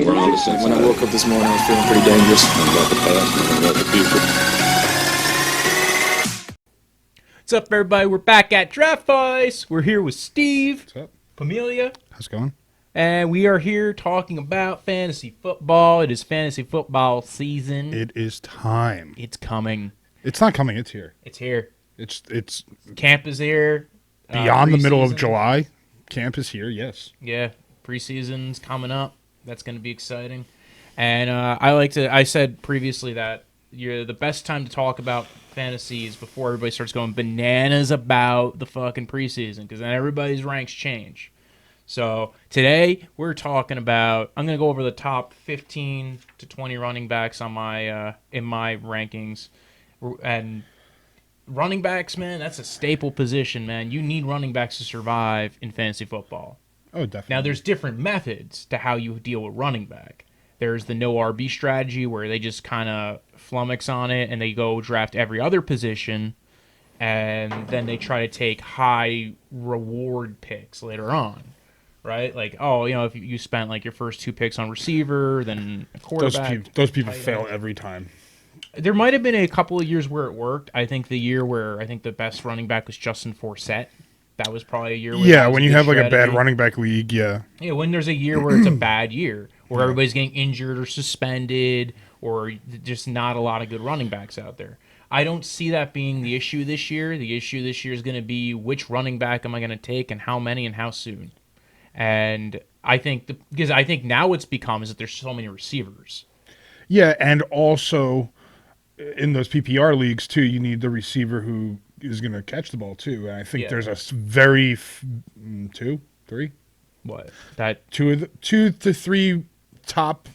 We're on the same When I side. woke up this morning, I was feeling pretty dangerous. One about the past and one about the future. What's up, everybody? We're back at Draftvice. We're here with Steve, What's up? Pamelia, How's it going? and we are here talking about fantasy football. It is fantasy football season. It is time. It's coming. It's not coming. It's here. It's here. It's Camp is here. beyond the middle of Preseason. July. Camp is here. Yes. Yeah, preseason's coming up. That's going to be exciting. And I said previously that the best time to talk about fantasy is before everybody starts going bananas about the fucking preseason, because then everybody's ranks change. So today we're talking about, I'm going to go over the top 15 to 20 running backs on my in my rankings. And running backs, man, that's a staple position, man. You need running backs to survive in fantasy football. Oh, definitely. Now, there's different methods to how you deal with running back. There's the no RB strategy where they just kind of flummox on it and they go draft every other position, and then they try to take high reward picks later on, right? Like, oh, if you spent like your first 2 picks on receiver, then a quarterback. Those people fail every time. There might have been a couple of years where it worked. I think the year where I think the best running back was Justin Forsett. That was probably a year where that was When a you good have like a bad strategy. running back league, yeah. Yeah, when there's a year where it's a bad year, where everybody's getting injured or suspended, or just not a lot of good running backs out there. I don't see that being the issue this year. The issue this year is going to be which running back am I going to take and how many and how soon. And I think, because I think now what's become is that there's so many receivers. Yeah, and also in those PPR leagues too, you need the receiver who is going to catch the ball too. And I think there's a very 2, 3, What? That 2 to 3 top.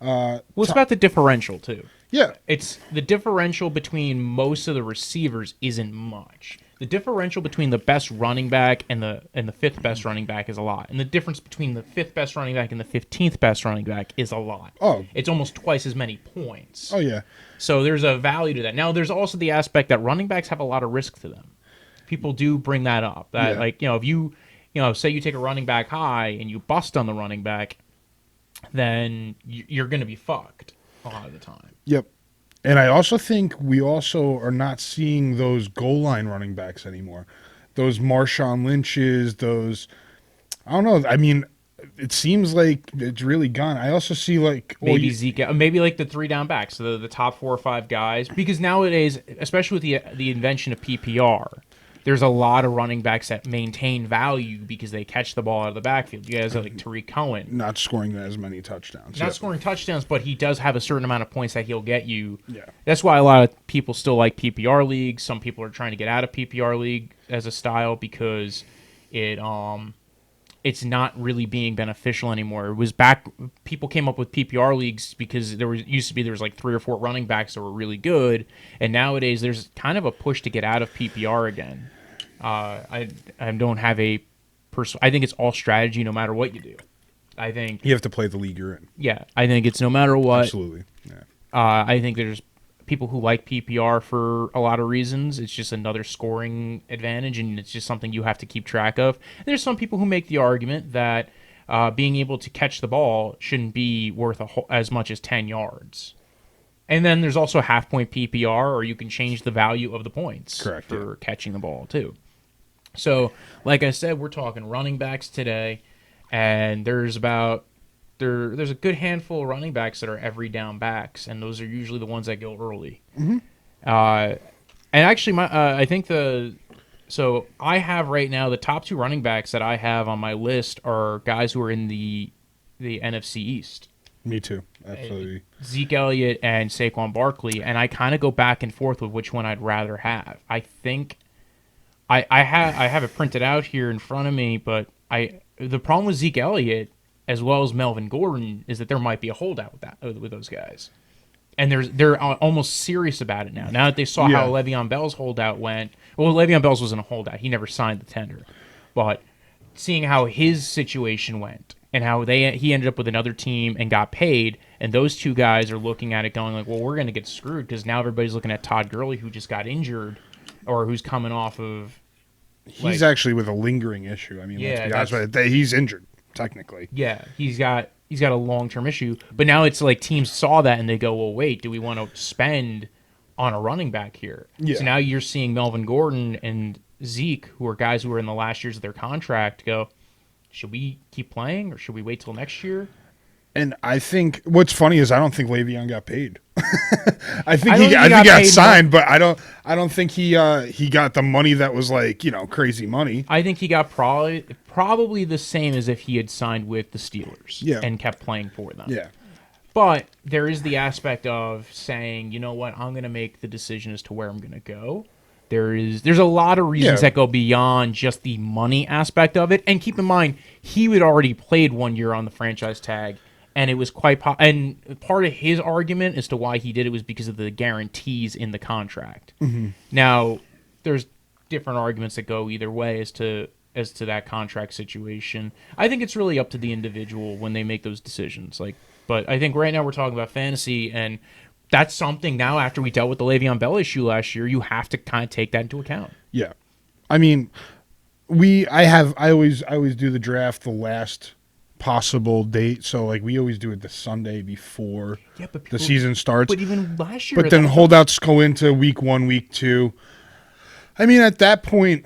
well, it's about the differential too. Yeah, It's the differential between most of the receivers isn't much. The differential between the best running back and the 5th best running back is a lot. And the difference between the 5th best running back and the 15th best running back is a lot. Oh. It's almost twice as many points. Oh yeah. So there's a value to that. Now there's also the aspect that running backs have a lot of risk to them. People do bring that up. That if you say you take a running back high and you bust on the running back, then you're going to be fucked a lot of the time. Yep. And I also think we also are not seeing those goal line running backs anymore. Those Marshawn Lynch's, I don't know. I mean, it seems like it's really gone. I also see like Maybe Zeke, maybe like the 3 down backs, so the top 4 or 5 guys. Because nowadays, especially with the invention of PPR, there's a lot of running backs that maintain value because they catch the ball out of the backfield. You guys are like Tariq Cohen. not scoring as many touchdowns. Not scoring touchdowns, but he does have a certain amount of points that he'll get you. Yeah. That's why a lot of people still like PPR leagues. Some people are trying to get out of PPR league as a style because it's not really being beneficial anymore. It was back, people came up with PPR leagues because there was like 3 or 4 running backs that were really good, and nowadays there's kind of a push to get out of PPR again. I don't have a I think it's all strategy no matter what you do. I think You have to play the league you're in. yeah, I think it's no matter what. Absolutely. Yeah. I think there's people who like PPR for a lot of reasons. It's just another scoring advantage, and it's just something you have to keep track of. And there's some people who make the argument that being able to catch the ball shouldn't be worth as much as 10 yards. And then there's also half-point PPR, or you can change the value of the points for catching the ball, too. So, like I said, we're talking running backs today, and there's a good handful of running backs that are every down backs, and those are usually the ones that go early. Mm-hmm. And actually, I think so I have right now the top 2 running backs that I have on my list are guys who are in the NFC East. Me too. Absolutely. Zeke Elliott and Saquon Barkley, and I kind of go back and forth with which one I'd rather have. I think I have it printed out here in front of me, but the problem with Zeke Elliott as well as Melvin Gordon is that there might be a holdout with those guys, and they're almost serious about it now. Now that they saw how Leveon Bell's holdout went, well, Le'Veon Bell's wasn't a holdout; he never signed the tender, but seeing how his situation went and how he ended up with another team and got paid, and those 2 guys are looking at it going like, well, we're going to get screwed because now everybody's looking at Todd Gurley, who just got injured, or who's coming off of. He's actually with a lingering issue. I mean, let's be honest with it. He's injured, technically. Yeah, he's got he's got a long-term issue. But now it's like teams saw that and they go, well, wait, do we want to spend on a running back here? Yeah. So now you're seeing Melvin Gordon and Zeke, who are guys who are in the last years of their contract, go, should we keep playing or should we wait till next year? And I think what's funny is I don't think Le'Veon got paid. I think I don't he think he got got paid signed, but I don't think he got the money that was like, crazy money. I think he got probably the same as if he had signed with the Steelers and kept playing for them. Yeah. But there is the aspect of saying, you know what, I'm going to make the decision as to where I'm going to go. There's a lot of reasons that go beyond just the money aspect of it. And keep in mind, he had already played 1 year on the franchise tag, and it was quite and part of his argument as to why he did it was because of the guarantees in the contract. Mm-hmm. Now, there's different arguments that go either way as to that contract situation. I think it's really up to the individual when they make those decisions. But I think right now we're talking about fantasy, and that's something now after we dealt with the Le'Veon Bell issue last year, you have to kind of take that into account. Yeah. I mean, I always do the draft the last possible date. So we always do it the Sunday before the season starts. But even last year. But then holdouts go into week 1, week 2. I mean, at that point,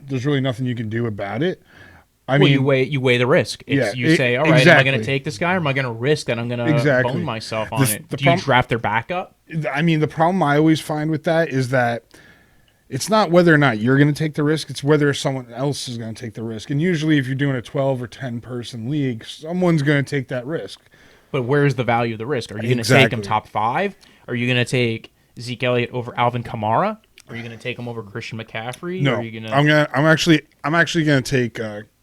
there's really nothing you can do about it. I mean, you weigh the risk. You say, all right, am I going to take this guy, or am I going to risk that I'm going to bone myself on it? Do you draft their backup? I mean, the problem I always find with that is that it's not whether or not you're going to take the risk, it's whether someone else is going to take the risk. And usually if you're doing a 12 or 10 person league, someone's going to take that risk. But where's the value of the risk? Are you going to take him top 5? Are you going to take Zeke Elliott over Alvin Kamara? Are you going to take him over Christian McCaffrey? No, are you gonna... I'm actually going to take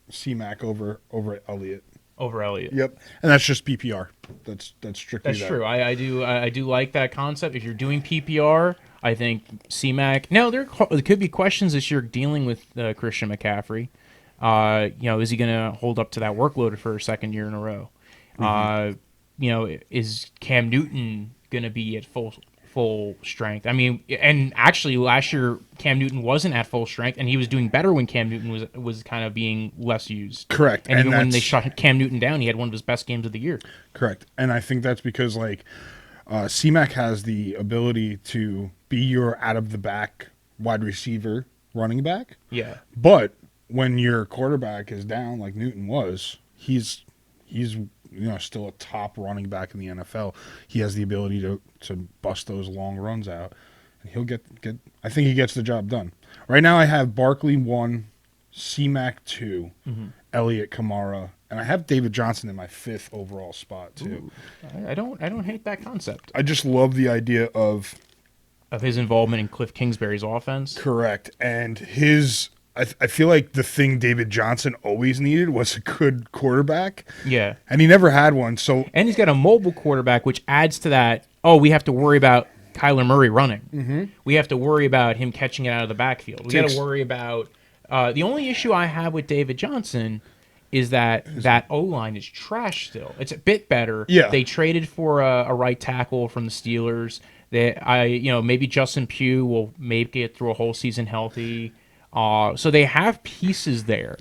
C-Mac over Elliot. Over Elliot. Yep, and that's just PPR. That's strictly that's true. I do like that concept. If you're doing PPR, I think C-Mac. Now there could be questions as you're dealing with Christian McCaffrey. Is he going to hold up to that workload for a second year in a row? Mm-hmm. Is Cam Newton going to be at full strength? I mean, and actually last year Cam Newton wasn't at full strength, and he was doing better when Cam Newton was kind of being less used. Correct. And even when they shut Cam Newton down, he had one of his best games of the year. Correct. And I think that's because C-Mac has the ability to be your out of the back wide receiver running back. Yeah. But when your quarterback is down like Newton was, he's still a top running back in the NFL. He has the ability to bust those long runs out, and he'll get. I think he gets the job done. Right now, I have Barkley 1, C-Mac 2, Elliot, Kamara, and I have David Johnson in my 5th overall spot too. Ooh, I don't hate that concept. I just love the idea of his involvement in Cliff Kingsbury's offense. Correct, and his. I feel like the thing David Johnson always needed was a good quarterback. Yeah. And he never had one. And he's got a mobile quarterback, which adds to that, we have to worry about Kyler Murray running. Mm-hmm. We have to worry about him catching it out of the backfield. We got to worry about... the only issue I have with David Johnson is that O-line is trash still. It's a bit better. Yeah. They traded for a right tackle from the Steelers. Maybe Justin Pugh will maybe get through a whole season healthy. So they have pieces there,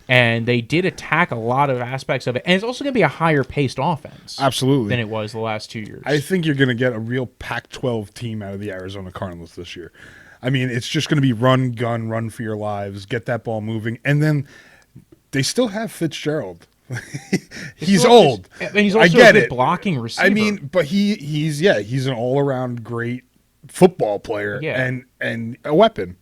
and they did attack a lot of aspects of it. And it's also going to be a higher-paced offense. Absolutely. Than it was the last 2 years. I think you're going to get a real Pac-12 team out of the Arizona Cardinals this year. I mean, it's just going to be run, gun, run for your lives, get that ball moving. And then they still have Fitzgerald. He's old. And he's also a good blocking receiver. I mean, but he's an all-around great football player and a weapon.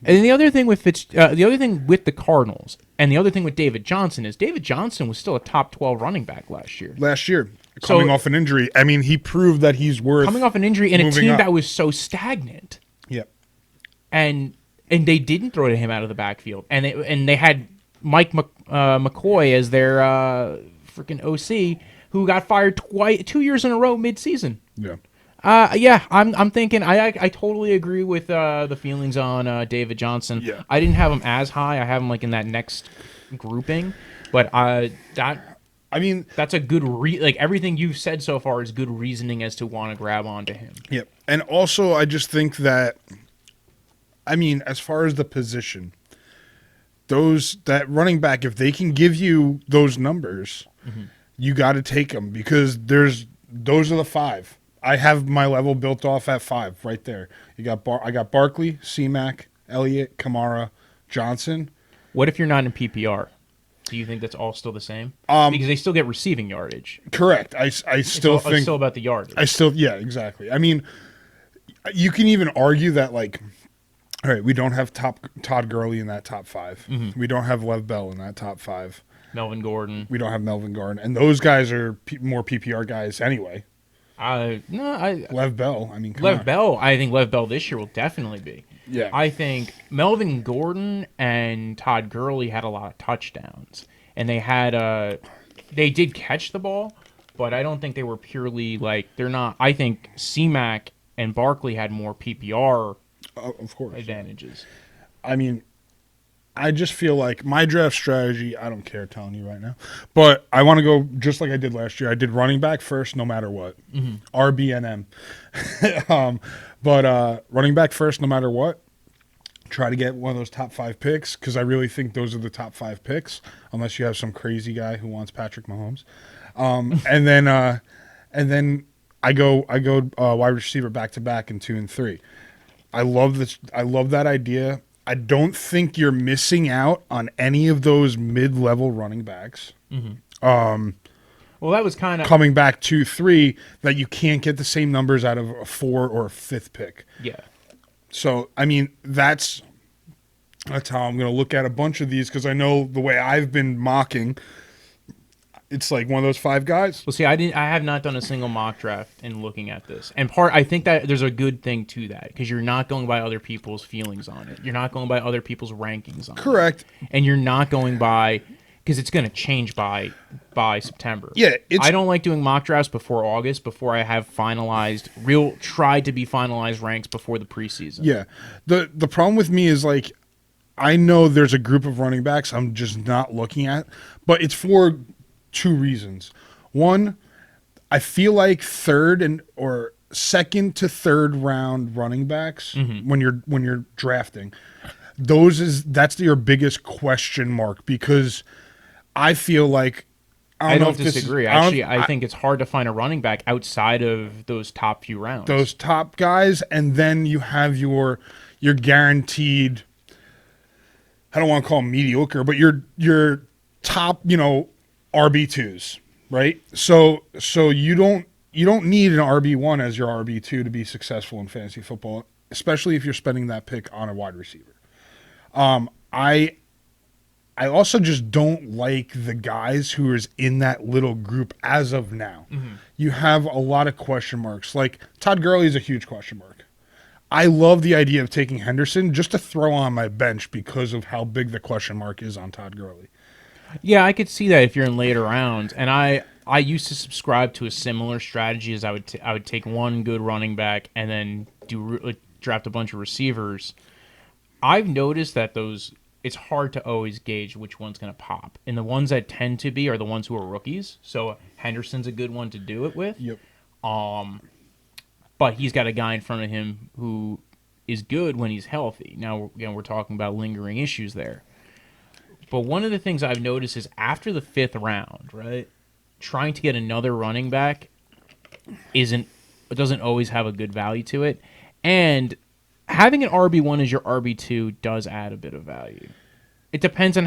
And the other thing with the Cardinals, and the other thing with David Johnson is David Johnson was still a top 12 running back last year. Coming off an injury. I mean, he proved that he's worth coming off an injury in a team that was so stagnant. Yep. And they didn't throw to him out of the backfield, and they had Mike McCoy as their freaking OC, who got fired 2 years in a row mid-season. Yeah. I'm thinking. I totally agree with the feelings on David Johnson. Yeah. I didn't have him as high. I have him in that next grouping, but that's a good everything you've said so far is good reasoning as to want to grab onto him. Yep. And also, I just think that, as far as the position, that running back, if they can give you those numbers, you got to take them because those are the 5. I have my level built off at 5 right there. I got Barkley, C-Mac, Elliot, Kamara, Johnson. What if you're not in PPR? Do you think that's all still the same? Because they still get receiving yardage. Correct. I still think it's still about the yardage. yeah, exactly. I mean, you can even argue that, like, all right, we don't have Todd Gurley in that top 5. Mm-hmm. We don't have Lev Bell in that top 5. Melvin Gordon. We don't have Melvin Gordon, and those guys are more PPR guys anyway. Lev Bell. I mean, Bell. I think Lev Bell this year will definitely be. Yeah. I think Melvin Gordon and Todd Gurley had a lot of touchdowns, and they did catch the ball, but I don't think they were purely like they're not. I think C-Mac and Barkley had more PPR of course advantages. I mean, I just feel like my draft strategy, I don't care telling you right now, but I want to go just like I did last year. I did running back first no matter what. Mm-hmm. RBNM. But running back first no matter what. Try to get one of those top 5 picks because I really think those are the top 5 picks unless you have some crazy guy who wants Patrick Mahomes. And then I go wide receiver back to back in 2 and 3. I love this. I love that idea. I don't think you're missing out on any of those mid-level running backs. Mm-hmm. Well, that was kind of coming back 2-3 that you can't get the same numbers out of a 4 or a 5th pick. Yeah. So I mean that's how I'm going to look at a bunch of these because I know the way I've been mocking. It's like one of those 5 guys. Well, see, I have not done a single mock draft in looking at this, and I think that there's a good thing to that because you're not going by other people's feelings on it. You're not going by other people's rankings on it. Correct. And you're not going by because it's going to change by September. Yeah, I don't like doing mock drafts before August, before I have finalized tried to be finalized ranks before the preseason. Yeah, the problem with me is like I know there's a group of running backs I'm just not looking at, but it's for 2 reasons. One, I feel like 3rd or 2nd to 3rd round running backs mm-hmm. when you're drafting, that's your biggest question mark because I feel like I don't disagree. Actually, I think it's hard to find a running back outside of those top few rounds. Those top guys, and then you have your guaranteed. I don't want to call them mediocre, but your top, RB2s, right? So you don't need an RB1 as your RB2 to be successful in fantasy football, especially if you're spending that pick on a wide receiver. I also just don't like the guys who is in that little group as of now. Mm-hmm. You have a lot of question marks. Like Todd Gurley is a huge question mark. I love the idea of taking Henderson just to throw on my bench because of how big the question mark is on Todd Gurley. Yeah, I could see that if you're in later rounds. And I used to subscribe to a similar strategy as I would take one good running back and then draft a bunch of receivers. I've noticed that it's hard to always gauge which one's going to pop. And the ones that tend to be are the ones who are rookies. So Henderson's a good one to do it with. Yep. But he's got a guy in front of him who is good when he's healthy. Now, again, we're talking about lingering issues there. But one of the things I've noticed is after the 5th round, right, trying to get another running back doesn't always have a good value to it. And having an RB1 as your RB2 does add a bit of value. It depends on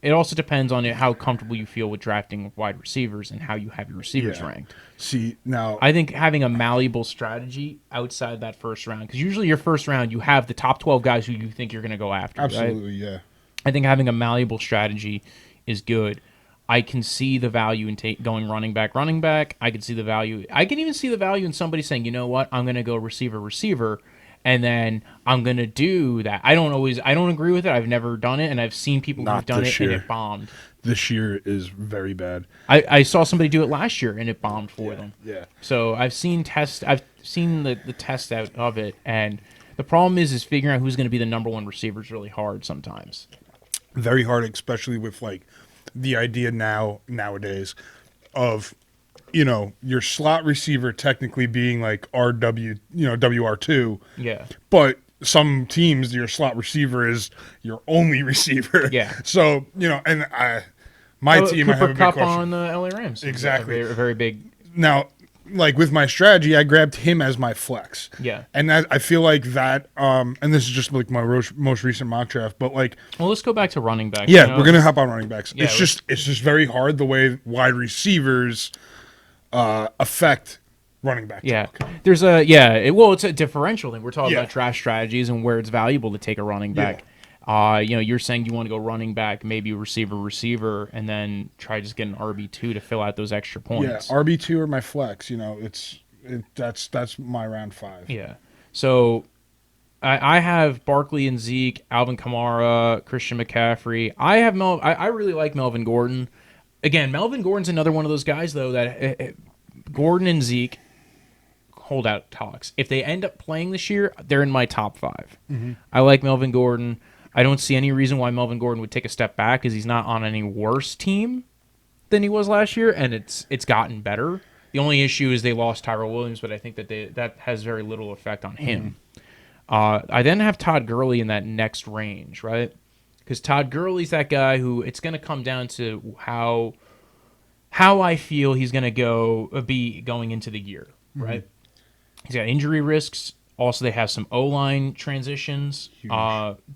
it also depends on how comfortable you feel with drafting wide receivers and how you have your receivers ranked. See, now I think having a malleable strategy outside that first round, because usually your first round you have the top 12 guys who you think you're going to go after. Absolutely, right? Yeah. I think having a malleable strategy is good. I can see the value in going running back. I can see the value. I can even see the value in somebody saying, you know what, I'm going to go receiver, and then I'm going to do that. I don't agree with it. I've never done it, and I've seen people who've done it, and it bombed. This year is very bad. I saw somebody do it last year, and it bombed for them. Yeah. So I've seen the test out of it, and the problem is figuring out who's going to be the number 1 receiver is really hard sometimes. Very hard, especially with like the idea nowadays of your slot receiver technically being like WR2. Yeah. But some teams, your slot receiver is your only receiver. Yeah. So, and My team, I have a Cooper big Kupp question. on the LA Rams. Exactly. A very big. Now, like with my strategy, I grabbed him as my flex. Yeah. And I feel like that, and this is just like my most recent mock draft, but like, Well, let's go back to running back. yeah, we're gonna hop on running backs. Yeah, it's just very hard the way wide receivers affect running back. Yeah, talk. there's it's a differential thing. We're talking about draft strategies and where it's valuable to take a running back. You're saying you want to go running back, maybe receiver, and then try just get an RB2 to fill out those extra points. Yeah, RB2 or my flex. That's my round 5. Yeah. So I have Barkley and Zeke, Alvin Kamara, Christian McCaffrey. I really like Melvin Gordon. Again, Melvin Gordon's another one of those guys though that Gordon and Zeke holdout talks. If they end up playing this year, they're in my top 5. Mm-hmm. I like Melvin Gordon. I don't see any reason why Melvin Gordon would take a step back because he's not on any worse team than he was last year, and it's gotten better. The only issue is they lost Tyrell Williams, but I think that has very little effect on him. Mm-hmm. I then have Todd Gurley in that next range, right? Because Todd Gurley's that guy who it's going to come down to how I feel he's going to be going into the year, right? Mm-hmm. He's got injury risks. Also, they have some O-line transitions,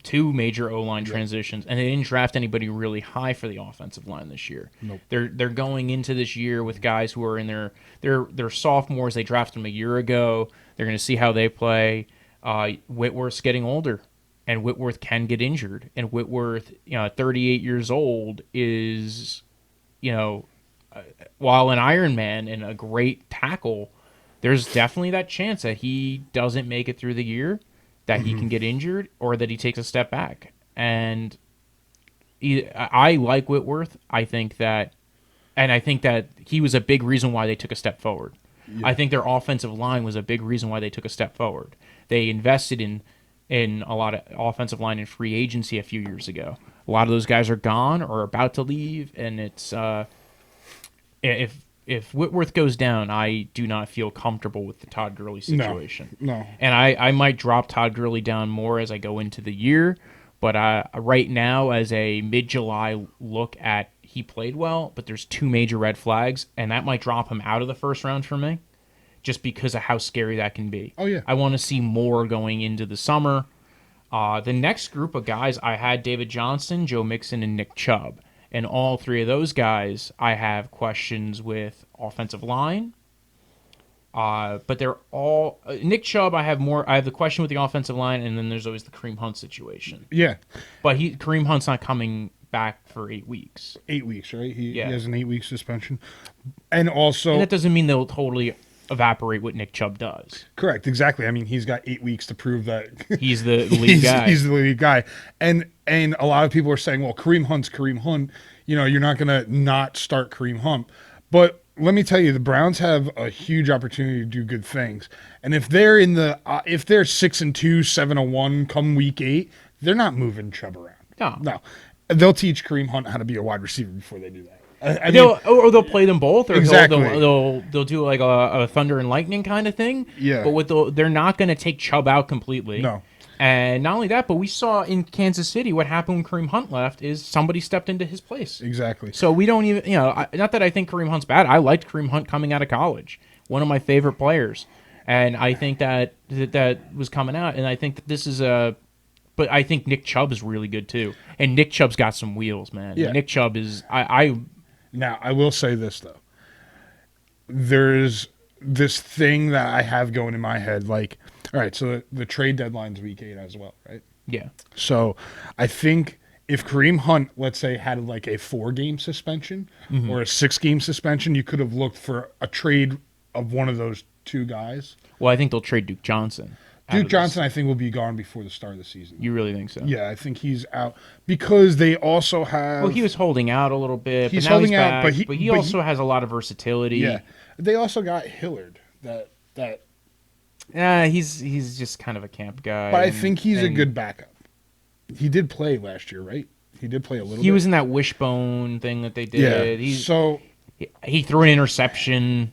2 major O-line transitions, and they didn't draft anybody really high for the offensive line this year. Nope. They're going into this year with guys who are in their sophomores. They drafted them a year ago. They're going to see how they play. Whitworth's getting older, and Whitworth can get injured. And Whitworth, 38 years old, is, while an Iron Man and a great tackle, there's definitely that chance that he doesn't make it through the year, that he can get injured, or that he takes a step back. And I like Whitworth. I think that he was a big reason why they took a step forward. Yeah. I think their offensive line was a big reason why they took a step forward. They invested in a lot of offensive line in free agency a few years ago. A lot of those guys are gone or about to leave, and it's if Whitworth goes down, I do not feel comfortable with the Todd Gurley situation. No. And I might drop Todd Gurley down more as I go into the year, but right now, as a mid-July look at, he played well, but there's 2 major red flags, and that might drop him out of the first round for me, just because of how scary that can be. Oh, yeah. I want to see more going into the summer. The next group of guys, I had David Johnson, Joe Mixon, and Nick Chubb. And all 3 of those guys, I have questions with offensive line. But they're all Nick Chubb. I have the question with the offensive line, and then there's always the Kareem Hunt situation. Yeah, but Kareem Hunt's not coming back for 8 weeks. 8 weeks, right? He has an 8-week suspension, and that doesn't mean they'll totally evaporate what Nick Chubb does. Correct, exactly. I mean, he's got 8 weeks to prove that he's the lead guy. He's the lead guy, and a lot of people are saying, well, Kareem Hunt's Kareem Hunt. You're not going to not start Kareem Hunt. But let me tell you, the Browns have a huge opportunity to do good things. And if they're if they're 6-2, 7-1 come week 8, they're not moving Chubb around. No. They'll teach Kareem Hunt how to be a wide receiver before they do that. They'll play them both, or exactly. they'll do like a thunder and lightning kind of thing. Yeah. But they're not going to take Chubb out completely. No. And not only that, but we saw in Kansas City what happened when Kareem Hunt left is somebody stepped into his place. Exactly. So we don't even, not that I think Kareem Hunt's bad. I liked Kareem Hunt coming out of college. One of my favorite players. And I think that was coming out. And I think that this is but I think Nick Chubb is really good too. And Nick Chubb's got some wheels, man. Yeah. Nick Chubb is, Now, I will say this, though. There's this thing that I have going in my head, like, all right, so the trade deadline's week 8 as well, right? Yeah. So I think if Kareem Hunt, let's say, had like a 4-game suspension or a 6-game suspension, you could have looked for a trade of one of those 2 guys. Well, I think they'll trade Duke Johnson. Duke Johnson, I think, will be gone before the start of the season. You really think so? Yeah, I think he's out because they also have. Well, he was holding out a little bit. He's but now holding out, back, but he also has a lot of versatility. Yeah, they also got Hillard. He's just kind of a camp guy. But I think he's a good backup. He did play last year, right? He did play a little bit. He was in that wishbone thing that they did. Yeah. He threw an interception.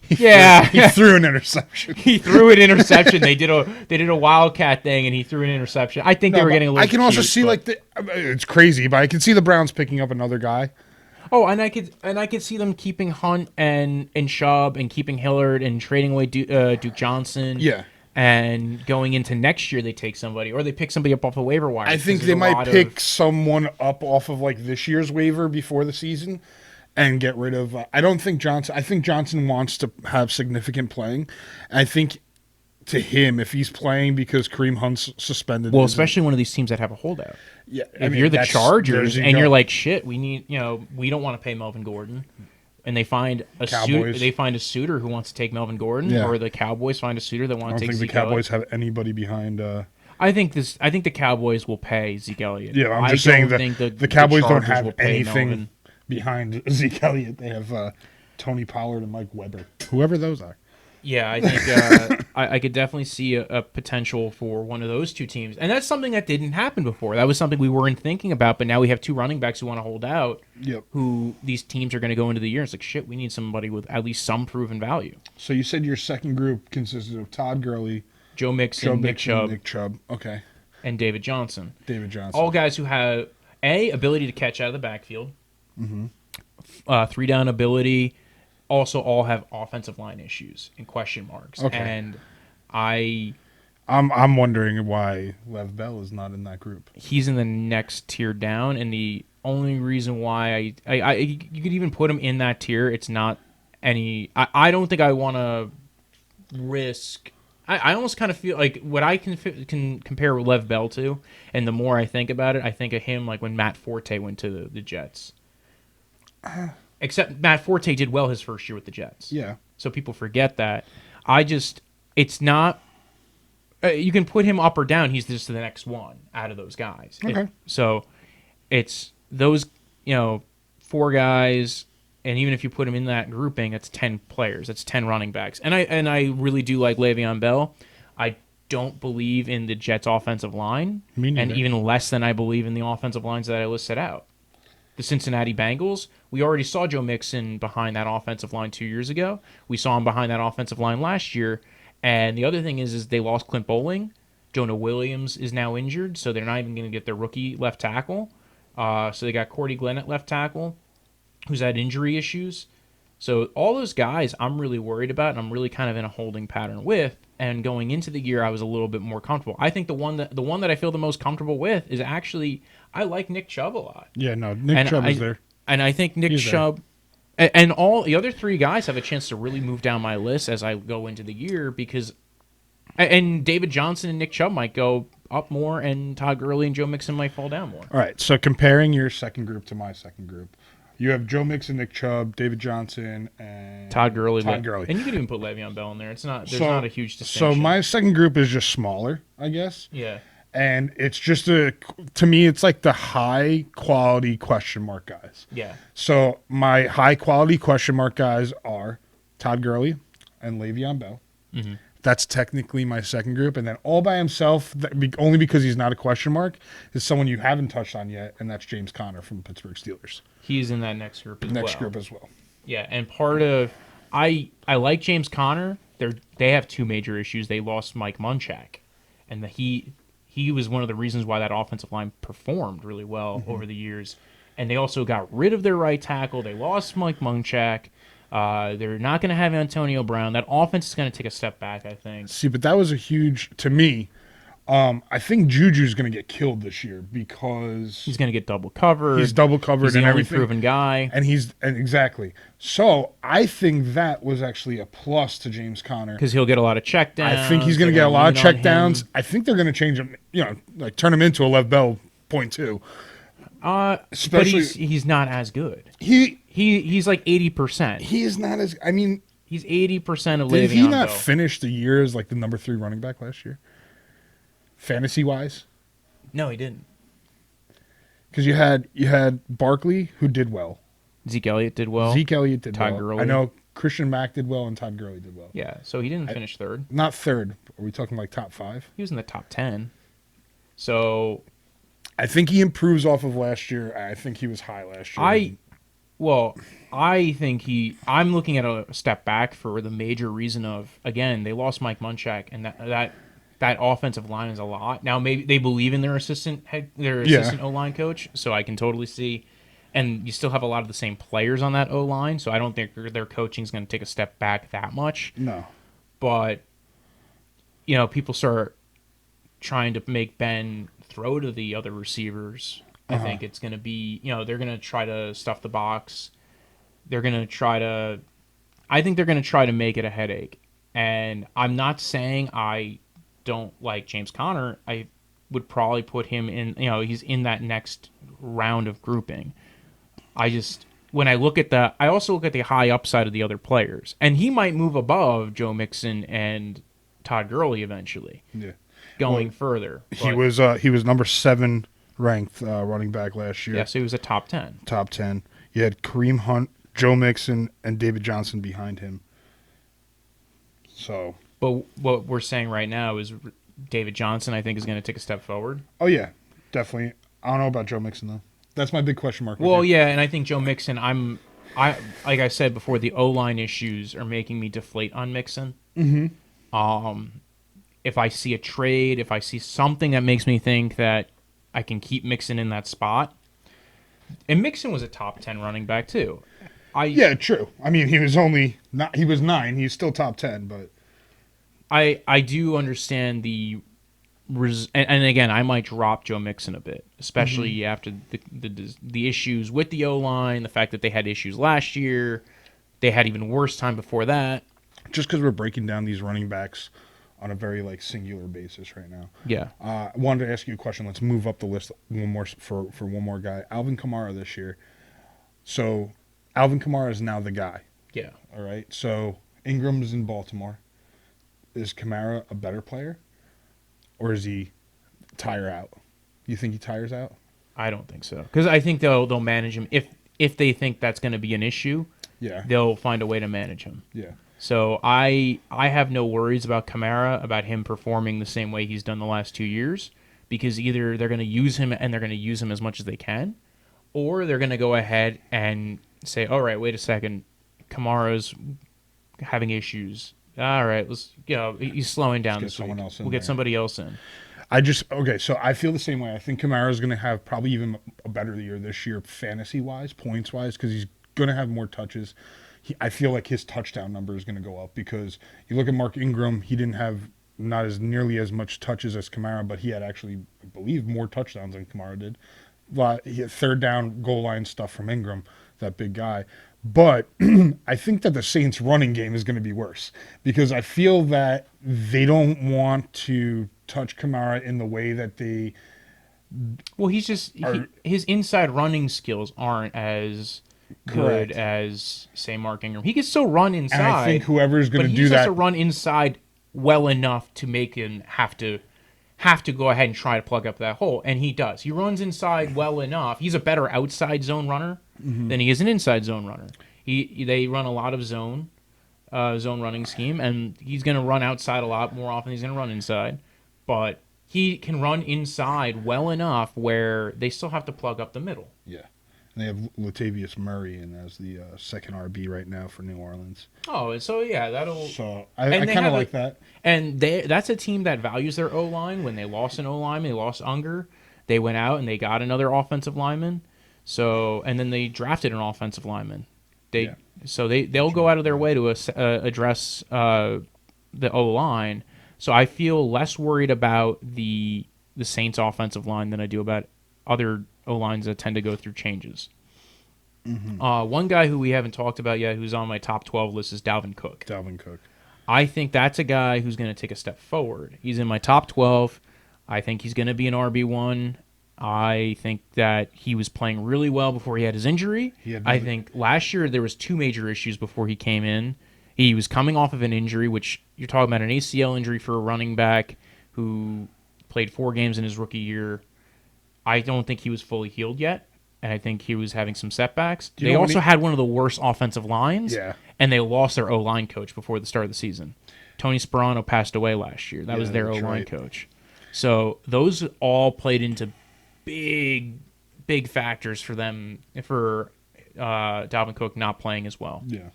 Yeah, He threw an interception. he threw an interception. They did a wildcat thing, and he threw an interception. I think they were getting a little. I can also cute, see but- it's crazy, but I can see the Browns picking up another guy. Oh, and I could see them keeping Hunt and Chubb and keeping Hillard and trading away Duke Johnson. Yeah. And going into next year, they take somebody, or they pick somebody up off the waiver wire. I think they might pick someone up off of like this year's waiver before the season and get rid of. I don't think Johnson. I think Johnson wants to have significant playing. I think to him, if he's playing because Kareem Hunt's suspended. Well, especially one of these teams that have a holdout. Yeah, If you're the Chargers and you're like, shit, we don't want to pay Melvin Gordon. And they find a suitor who wants to take Melvin Gordon, or the Cowboys find a suitor that wants to take Zeke I don't think the Cowboys Elliott. have anybody behind. I think the Cowboys will pay Zeke Elliott. Yeah, I'm just saying that the Cowboys don't Chargers have will pay anything Melvin. behind Zeke Elliott. They have Tony Pollard and Mike Weber, whoever those are. Yeah, I think I could definitely see a potential for one of those two teams. And that's something that didn't happen before. That was something we weren't thinking about, but now we have two running backs who want to hold out, who these teams are going to go into the year. It's like, shit, we need somebody with at least some proven value. So you said your second group consisted of Todd Gurley, Joe Mixon, Nick Chubb. Okay. And David Johnson. All guys who have, ability to catch out of the backfield, 3-down ability, also all have offensive line issues and question marks. Okay. And I'm wondering why Lev Bell is not in that group. He's in the next tier down, and the only reason why you could even put him in that tier, it's not any. I don't think I want to risk. I almost kind of feel like what I can compare Lev Bell to, and the more I think about it, I think of him like when Matt Forte went to the Jets. Except Matt Forte did well his first year with the Jets. Yeah. So people forget that. It's not. You can put him up or down. He's just the next one out of those guys. Okay. So it's those, 4 guys, and even if you put him in that grouping, it's 10 players. That's 10 running backs. And I really do like Le'Veon Bell. I don't believe in the Jets' offensive line, and even less than I believe in the offensive lines that I listed out. The Cincinnati Bengals, we already saw Joe Mixon behind that offensive line 2 years ago. We saw him behind that offensive line last year. And the other thing is they lost Clint Bowling. Jonah Williams is now injured, so they're not even going to get their rookie left tackle. So they got Cordy Glenn at left tackle, who's had injury issues. So all those guys I'm really worried about, and I'm really kind of in a holding pattern with. And going into the year, I was a little bit more comfortable. I think the one that I feel the most comfortable with is actually I like Nick Chubb a lot. Yeah, no, Chubb is there. And I think Nick Chubb and all the other 3 guys have a chance to really move down my list as I go into the year because and David Johnson and Nick Chubb might go up more, and Todd Gurley and Joe Mixon might fall down more. All right, so comparing your second group to my second group, you have Joe Mixon, Nick Chubb, David Johnson, and Todd Gurley. And you could even put Le'Veon Bell in there. There's not a huge distinction. So my second group is just smaller, I guess. Yeah. And it's just to me, it's like the high quality question mark guys. Yeah. So my high quality question mark guys are Todd Gurley and Le'Veon Bell. Mm-hmm. That's technically my second group. And then all by himself, only because he's not a question mark, is someone you haven't touched on yet, and that's James Conner from the Pittsburgh Steelers. He's in that next group as well. Yeah, and part of I like James Conner. They have 2 major issues. They lost Mike Munchak, and he was one of the reasons why that offensive line performed really well over the years. And they also got rid of their right tackle. They lost Mike Munchak. They're not going to have Antonio Brown. That offense is going to take a step back, I think. See, but that was a huge, to me, I think Juju's going to get killed this year because he's going to get double covered. He's double covered he's and the only everything. Proven guy. And exactly. So I think that was actually a plus to James Conner because he'll get a lot of checkdowns. I think he's going to get a lot of checkdowns. I think they're going to change him, like turn him into a Lev Bell 0.2. Especially, but he's not as good. He's like 80%. He is not as. He's 80% of Le'Veon Bell. Did he not finish the year as like the number 3 running back last year? Fantasy wise? No, he didn't. Because you had Barkley, who did well. Zeke Elliott did well. Todd Gurley. I know Christian Mack did well and Todd Gurley did well. Yeah, so he didn't finish third. Not third. Are we talking like top 5? He was in the top 10. So I think he improves off of last year. I think he was high last year. Well, I think I'm looking at a step back for the major reason of, again, they lost Mike Munchak, and that offensive line is a lot. Now maybe they believe in their assistant O line coach, so I can totally see. And you still have a lot of the same players on that O line, so I don't think their coaching is going to take a step back that much. No. But people start trying to make Ben throw to the other receivers. I think it's going to be, they're going to try to stuff the box. They're going to try to, I think they're going to try to make it a headache. And I'm not saying I don't like James Conner. I would probably put him in, he's in that next round of grouping. When I also look at the high upside of the other players. And he might move above Joe Mixon and Todd Gurley eventually. Yeah. Going further. He was number 7 ranked running back last year. Yeah, so he was a top 10. Top 10. You had Kareem Hunt, Joe Mixon, and David Johnson behind him. So. But what we're saying right now is David Johnson, I think, is going to take a step forward. Oh, yeah, definitely. I don't know about Joe Mixon, though. That's my big question mark. Well, yeah, and I think Joe Mixon, like I said before, the O-line issues are making me deflate on Mixon. Mm-hmm. If I see a trade, if I see something that makes me think that I can keep Mixon in that spot. And Mixon was a top 10 running back too. Yeah, true. I mean, he was 9. He's still top 10, but I do understand and again, I might drop Joe Mixon a bit, especially after the issues with the O-line, the fact that they had issues last year, they had even worse time before that. Just because we're breaking down these running backs on a very singular basis right now. Yeah. I wanted to ask you a question. Let's move up the list one more for one more guy. Alvin Kamara this year. So Alvin Kamara is now the guy. Yeah. All right. So Ingram's in Baltimore. Is Kamara a better player, or is he tire out? You think he tires out? I don't think so, because I think they'll manage him if they think that's going to be an issue. Yeah. They'll find a way to manage him. Yeah. So I have no worries about Kamara, about him performing the same way he's done the last 2 years, because either they're going to use him and they're going to use him as much as they can, or they're going to go ahead and say, all right, wait a second, Kamara's having issues. All right, he's slowing down this week. We'll get somebody else in. So I feel the same way. I think Kamara's going to have probably even a better year this year, fantasy-wise, points-wise, because he's going to have more touches. I feel like his touchdown number is going to go up, because you look at Mark Ingram, he didn't have not as nearly as much touches as Kamara, but he had actually, I believe, more touchdowns than Kamara did. But he had third down goal line stuff from Ingram, that big guy. But I think that the Saints' running game is going to be worse, because I feel that they don't want to touch Kamara in the way that they. Well, his inside running skills aren't as good as, say, Mark Ingram. He can still run inside. And I think whoever's going to do that, he has to run inside well enough to make him have to go ahead and try to plug up that hole, and he does. He runs inside well enough. He's a better outside zone runner than he is an inside zone runner. They run a lot of zone running scheme, and he's going to run outside a lot more often than he's going to run inside. But he can run inside well enough where they still have to plug up the middle. Yeah. And they have Latavius Murray in as the second RB right now for New Orleans. Oh, so yeah, that'll. So I kind of like that. And that's a team that values their O line. When they lost an O lineman, they lost Unger. They went out and they got another offensive lineman. So and then they drafted an offensive lineman. They'll go out of their way to address the O line. So I feel less worried about the Saints offensive line than I do about other O-lines that tend to go through changes. Mm-hmm. One guy who we haven't talked about yet who's on my top 12 list is Dalvin Cook. I think that's a guy who's going to take a step forward. He's in my top 12. I think he's going to be an RB1. I think that he was playing really well before he had his injury. I think last year there was 2 major issues before he came in. He was coming off of an injury, which you're talking about an ACL injury for a running back who played 4 games in his rookie year. I don't think he was fully healed yet, and I think he was having some setbacks. They also had one of the worst offensive lines, and they lost their O-line coach before the start of the season. Tony Sperano passed away last year. That was their O-line coach. So those all played into big factors for them for Dalvin Cook not playing as well. Yeah.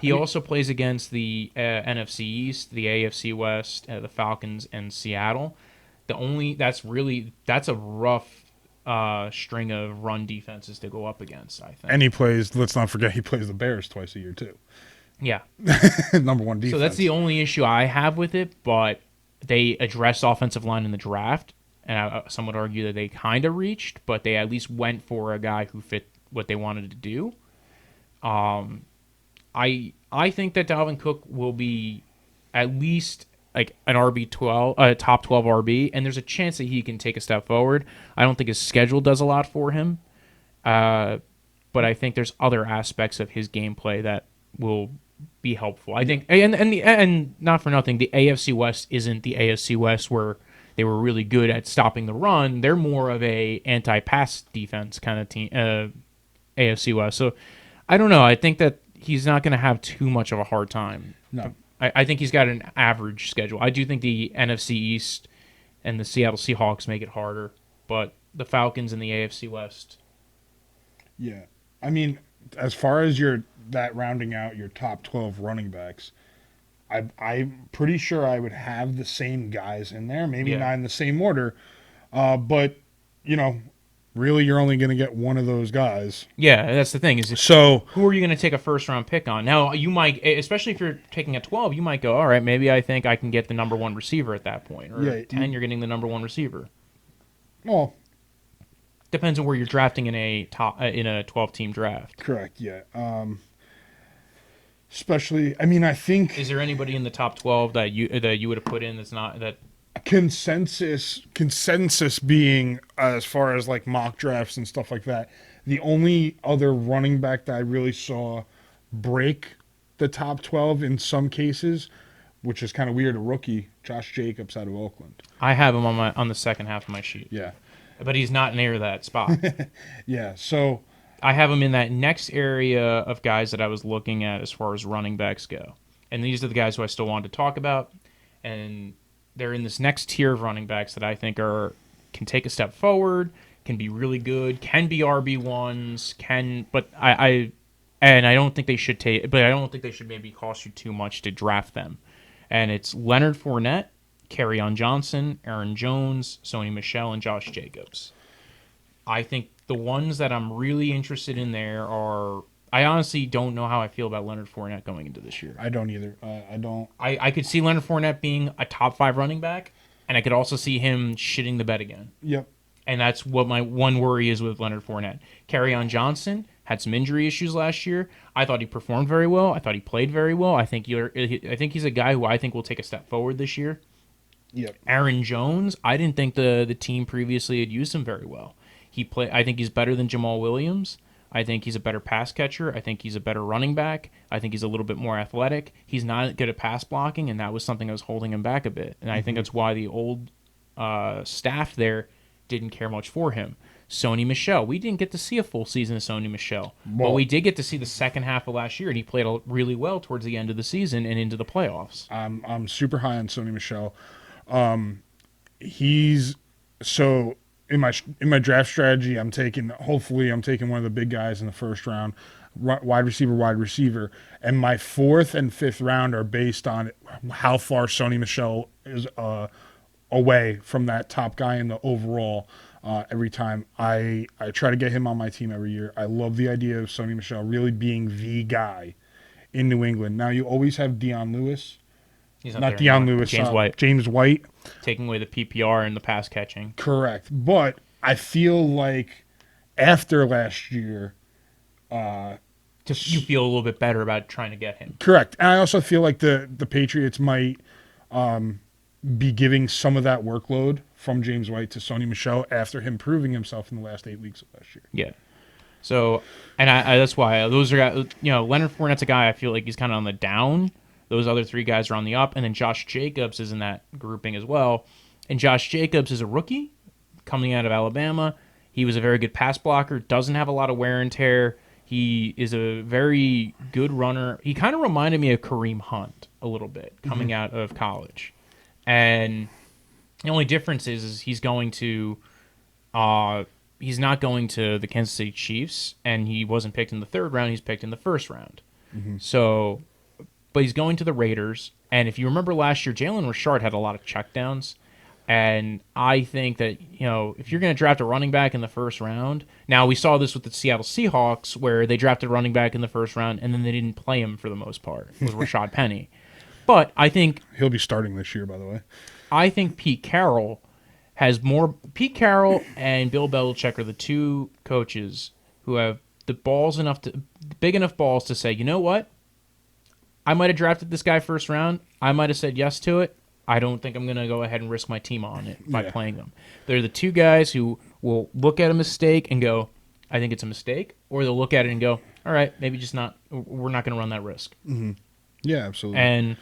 He also plays against the NFC East, the AFC West, the Falcons, and Seattle. That's a rough string of run defenses to go up against, I think. And he plays, let's not forget, he plays the Bears twice a year, too. Yeah. Number one defense. So that's the only issue I have with it, but they addressed offensive line in the draft, and some would argue that they kind of reached, but they at least went for a guy who fit what they wanted to do. I think that Dalvin Cook will be at least like an RB12, top 12 RB, and there's a chance that he can take a step forward. I don't think his schedule does a lot for him, but I think there's other aspects of his gameplay that will be helpful. I think, and not for nothing, the AFC West isn't the AFC West where they were really good at stopping the run. They're more of a anti-pass defense kind of team, AFC West. So I don't know. I think that he's not going to have too much of a hard time. No. I think he's got an average schedule. I do think the NFC East and the Seattle Seahawks make it harder, but the Falcons and the AFC West. Yeah. I mean, as far as that rounding out your top 12 running backs, I'm pretty sure I would have the same guys in there, maybe not in the same order, but, really you're only going to get one of those guys. Yeah, that's the thing. So who are you going to take a first-round pick on? Now, you might, especially if you're taking a 12, you might go, all right, maybe I think I can get the number one receiver at that point. Or 10, you're getting the number one receiver. Well, depends on where you're drafting in a 12-team draft. Correct, yeah. Especially, I mean, I think... Is there anybody in the top 12 that you would have put in that's not... that? Consensus being, as far as like mock drafts and stuff like that, the only other running back that I really saw break the top 12 in some cases, which is kind of weird, a rookie, Josh Jacobs out of Oakland. I have him on the second half of my sheet. Yeah. But he's not near that spot. Yeah, so... I have him in that next area of guys that I was looking at as far as running backs go. And these are the guys who I still wanted to talk about. And they're in this next tier of running backs that I think can take a step forward, can be really good, can be RB1s, but I don't think they should take, but I don't think they should maybe cost you too much to draft them. And it's Leonard Fournette, Kerryon Johnson, Aaron Jones, Sony Michel, and Josh Jacobs. I think the ones that I'm really interested in there are... I honestly don't know how I feel about Leonard Fournette going into this year. I don't either. I don't. I could see Leonard Fournette being a top 5 running back, and I could also see him shitting the bed again. Yep. And that's what my one worry is with Leonard Fournette. Kerryon Johnson had some injury issues last year. I thought he performed very well. I thought he played very well. I think he's a guy who I think will take a step forward this year. Yep. Aaron Jones, I didn't think the team previously had used him very well. I think he's better than Jamal Williams. I think he's a better pass catcher. I think he's a better running back. I think he's a little bit more athletic. He's not good at pass blocking, and that was something that was holding him back a bit. And I think that's why the old staff there didn't care much for him. Sony Michel. We didn't get to see a full season of Sony Michel, but we did get to see the second half of last year, and he played really well towards the end of the season and into the playoffs. I'm super high on Sony Michel. He's so... In my draft strategy, I'm taking one of the big guys in the first round, wide receiver, and my 4th and 5th round are based on how far Sony Michel is away from that top guy in the overall. Every time I try to get him on my team every year. I love the idea of Sony Michel really being the guy in New England. Now you always have Dion Lewis. He's not Dion Lewis. James White. Taking away the PPR and the pass catching. Correct. But I feel like after last year... you feel a little bit better about trying to get him. Correct. And I also feel like the Patriots might be giving some of that workload from James White to Sony Michel after him proving himself in the last 8 weeks of last year. Yeah. So, and I that's why those are, Leonard Fournette's a guy I feel like he's kind of on the down. Those other 3 guys are on the up, and then Josh Jacobs is in that grouping as well. And Josh Jacobs is a rookie coming out of Alabama. He was a very good pass blocker, doesn't have a lot of wear and tear. He is a very good runner. He kind of reminded me of Kareem Hunt a little bit coming out of college. And the only difference is he's going to he's not going to the Kansas City Chiefs, and he wasn't picked in the 3rd round. He's picked in the 1st round. So, but he's going to the Raiders. And if you remember last year, Jalen Richard had a lot of checkdowns. And I think that, if you're going to draft a running back in the 1st round, now we saw this with the Seattle Seahawks where they drafted a running back in the 1st round and then they didn't play him for the most part. It was Rashad Penny. But I think He'll be starting this year, by the way. I think Pete Carroll has more. Pete Carroll and Bill Belichick are the two coaches who have the big enough balls to say, you know what? I might have drafted this guy 1st round. I might have said yes to it. I don't think I'm going to go ahead and risk my team on it by playing them. They're the two guys who will look at a mistake and go, I think it's a mistake. Or they'll look at it and go, all right, maybe just not. We're not going to run that risk. Mm-hmm. Yeah, absolutely. And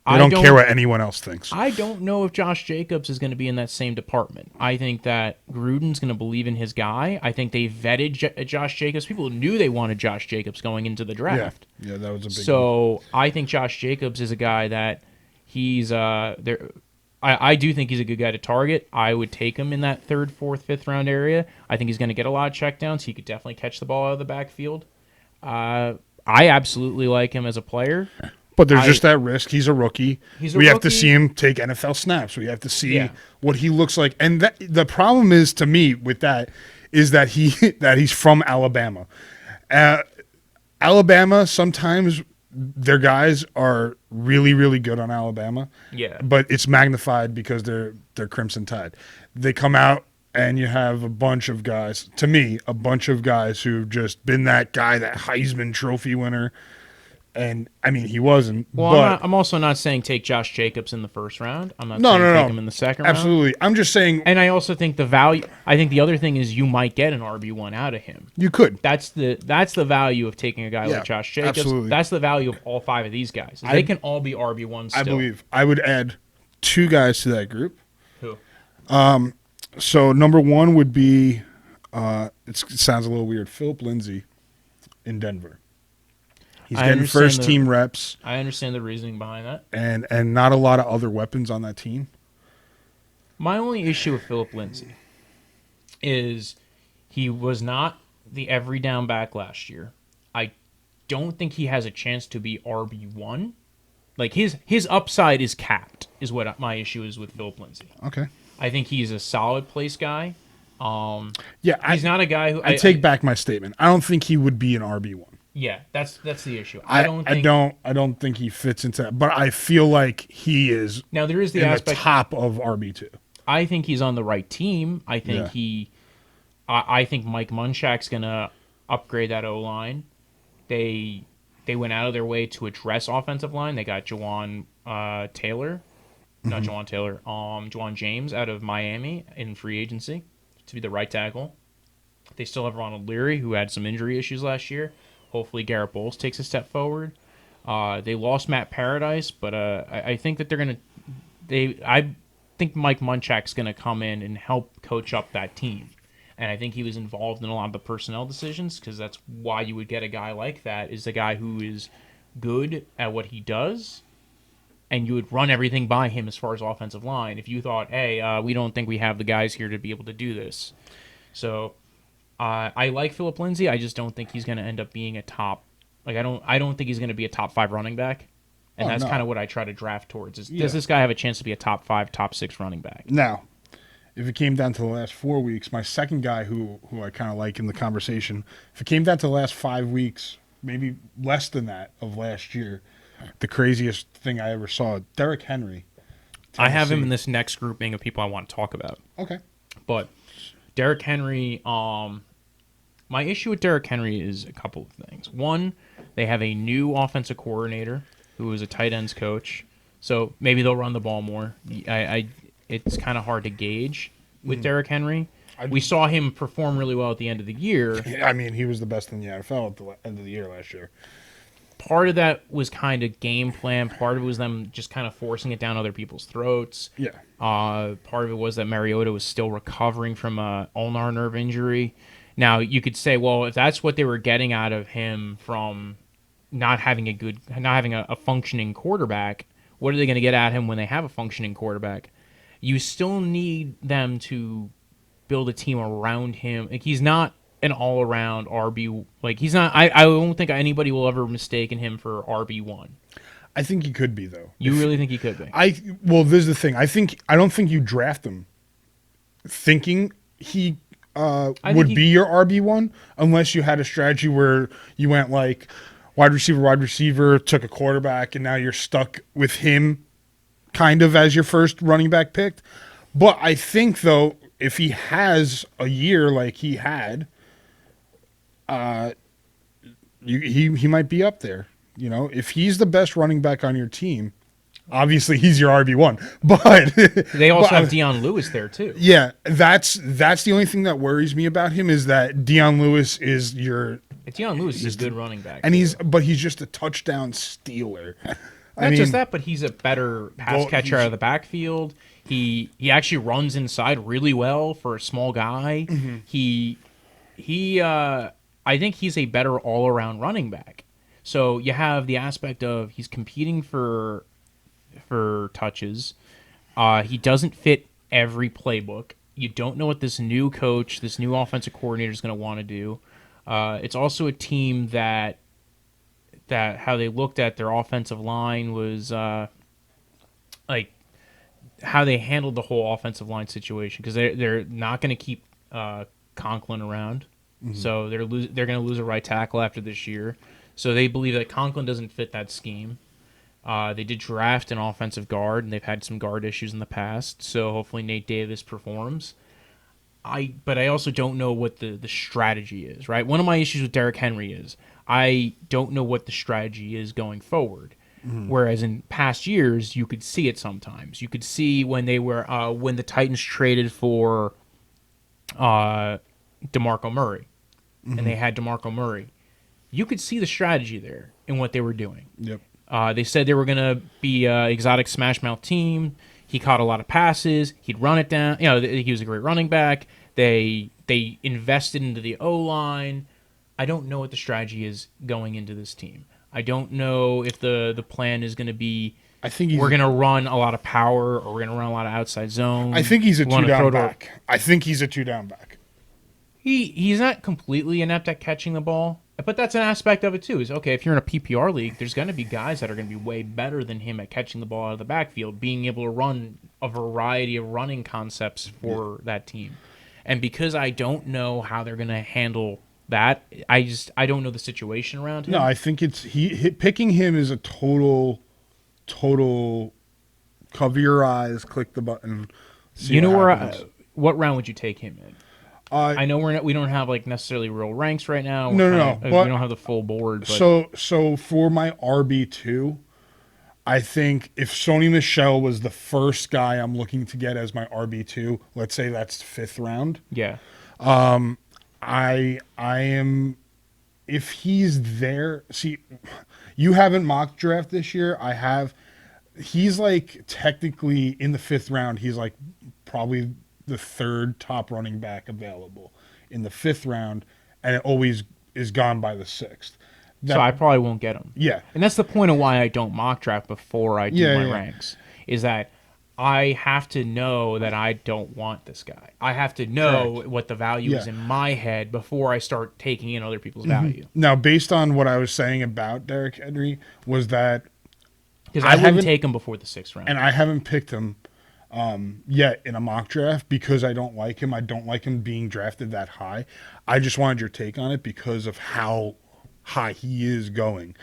they don't care what anyone else thinks. I don't know if Josh Jacobs is going to be in that same department. I think that Gruden's going to believe in his guy. I think they vetted Josh Jacobs. People knew they wanted Josh Jacobs going into the draft. Yeah, that was a big So I think Josh Jacobs is a guy that he's there. I do think he's a good guy to target. I would take him in that 3rd, 4th, 5th round area. I think he's going to get a lot of checkdowns. He could definitely catch the ball out of the backfield. I absolutely like him as a player. But there's just that risk. He's a rookie. We have to see him take NFL snaps. We have to see what he looks like. And the problem is, to me, with that is that he's from Alabama. Alabama, sometimes their guys are really, really good on Alabama. Yeah. But it's magnified because they're Crimson Tide. They come out and you have a bunch of guys, to me, who've just been that guy, that Heisman Trophy winner. And, I mean, he wasn't. Well, but I'm also not saying take Josh Jacobs in the 1st round. I'm not No, saying no, take no. him in the 2nd round. Absolutely. I'm just saying And I also think the value. I think the other thing is you might get an RB1 out of him. you could. That's the value of taking a guy like Josh Jacobs. Absolutely. That's the value of all 5 of these guys. They can all be RB1s still. I believe. I would add 2 guys to that group. Who? So number 1 would be, it sounds a little weird, Phillip Lindsay in Denver. He's getting first-team reps. I understand the reasoning behind that. And not a lot of other weapons on that team. My only issue with Phillip Lindsay is he was not the every down back last year. I don't think he has a chance to be RB1. Like his upside is capped, is what my issue is with Phillip Lindsay. Okay. I think he's a solid place guy. He's not a guy who I take back my statement. I don't think he would be an RB1. Yeah, that's the issue. I don't think he fits into that, but I feel like he is. Now there is the in aspect the top of RB2. I think he's on the right team. I think I think Mike Munchak's gonna upgrade that O line. They went out of their way to address offensive line. They got Juwan James out of Miami in free agency to be the right tackle. They still have Ronald Leary, who had some injury issues last year. Hopefully Garrett Bowles takes a step forward. They lost Matt Paradise, but I think that I think Mike Munchak's going to come in and help coach up that team. And I think he was involved in a lot of the personnel decisions because that's why you would get a guy like that, is a guy who is good at what he does, and you would run everything by him as far as offensive line if you thought, hey, we don't think we have the guys here to be able to do this. So I like Phillip Lindsay. I just don't think he's going to end up being a top. Like I don't think he's going to be a top 5 running back, and that's kind of what I try to draft towards. Does this guy have a chance to be a top 5, top 6 running back? Now, if it came down to the last 4 weeks, my second guy who I kind of like in the conversation, if it came down to the last 5 weeks, maybe less than that of last year, the craziest thing I ever saw, Derrick Henry. I have him in this next grouping of people I want to talk about. Okay. But Derrick Henry, my issue with Derrick Henry is a couple of things. One, they have a new offensive coordinator who is a tight ends coach, so maybe they'll run the ball more. It's kind of hard to gauge with Derrick Henry. We saw him perform really well at the end of the year. I mean, he was the best in the NFL at the end of the year last year. Part of that was kind of game plan. Part of it was them just kind of forcing it down other people's throats. Yeah. Part of it was that Mariota was still recovering from a ulnar nerve injury. Now, you could say, well, if that's what they were getting out of him from not having a functioning quarterback, what are they going to get at him when they have a functioning quarterback? You still need them to build a team around him. Like, he's not an all-around RB. Like, he's not. I don't think anybody will ever mistaken him for RB1. I think he could be, though. You really think he could be? Well, this is the thing. I don't think you draft him thinking he would be your RB1 unless you had a strategy where you went like wide receiver, took a quarterback, and now you're stuck with him kind of as your first running back picked. But I think, though, if he has a year like he had, he might be up there. You know, if he's the best running back on your team, obviously he's your RB1. But they also have Deion Lewis there too. Yeah, that's the only thing that worries me about him is that Deion Lewis is your. Deion Lewis is a good running back, and he's just a touchdown stealer. Not just that, but he's a better pass catcher out of the backfield. He actually runs inside really well for a small guy. Mm-hmm. I think he's a better all around running back. So you have the aspect of he's competing for touches. He doesn't fit every playbook. You don't know what this new coach, this new offensive coordinator is going to want to do. It's also a team that how they looked at their offensive line was like how they handled the whole offensive line situation, because they're not going to keep Conklin around. Mm-hmm. So they're going to lose a right tackle after this year. So they believe that Conklin doesn't fit that scheme. They did draft an offensive guard, and they've had some guard issues in the past. So hopefully Nate Davis performs. But I also don't know what the strategy is, right? One of my issues with Derrick Henry is I don't know what the strategy is going forward. Mm-hmm. Whereas in past years, you could see it sometimes. You could see when they were when the Titans traded for DeMarco Murray, mm-hmm. and they had DeMarco Murray. You could see the strategy there in what they were doing. Yep. They said they were going to be an exotic smash mouth team. He caught a lot of passes. He'd run it down. You know, he was a great running back. They invested into the O-line. I don't know what the strategy is going into this team. I don't know if the plan is going to be I think we're going to run a lot of power or we're going to run a lot of outside zone. I think he's a two-down back. I think he's a two-down back. He's not completely inept at catching the ball. But that's an aspect of it, too, is, okay, if you're in a PPR league, there's going to be guys that are going to be way better than him at catching the ball out of the backfield, being able to run a variety of running concepts for that team. And because I don't know how they're going to handle that, I don't know the situation around him. No, I think it's picking him is a total cover your eyes, click the button. See what round would you take him in? I know we don't have like necessarily real ranks right now. No. We don't have the full board. But so for my RB2, I think if Sony Michel was the first guy I'm looking to get as my RB2, let's say that's 5th round. Yeah. I am, if he's there. See, you haven't mock draft this year. I have. He's like technically in the 5th round. He's like probably the 3rd top running back available in the 5th round, and it always is gone by the 6th. So I probably won't get him. Yeah. And that's the point of why I don't mock draft before I do my ranks, is that I have to know that I don't want this guy. I have to know what the value is in my head before I start taking in other people's value. Now, based on what I was saying about Derrick Henry, was that because I wouldn't take him before the 6th round. And I haven't picked him yet in a mock draft because I don't like him. I don't like him being drafted that high. I just wanted your take on it because of how high he is going.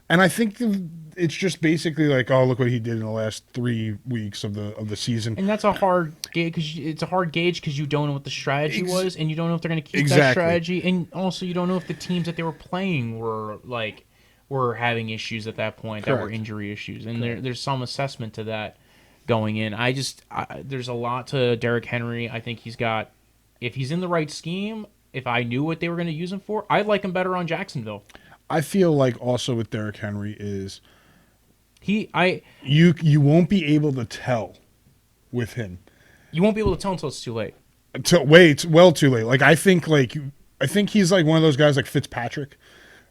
And I think it's just basically like, oh, look what he did in the last 3 weeks of the season. And that's a hard gauge because you don't know what the strategy was, and you don't know if they're going to keep that strategy, and also you don't know if the teams that they were playing were having issues at that point that were injury issues, and there's some assessment to that going in. There's a lot to Derrick Henry. I think if he's in the right scheme, if I knew what they were going to use him for, I'd like him better on Jacksonville. I feel like also with Derrick Henry is you won't be able to tell with him. You won't be able to tell until it's too late. It's well too late. Like I think he's like one of those guys like Fitzpatrick,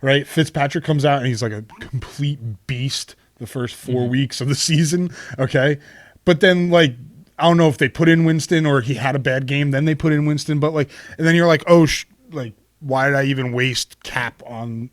right? Fitzpatrick comes out and he's like a complete beast the first 4 weeks of the season, okay? But then like I don't know if they put in Winston or he had a bad game, then they put in Winston. But like, and then you're like, oh, like, why did I even waste cap on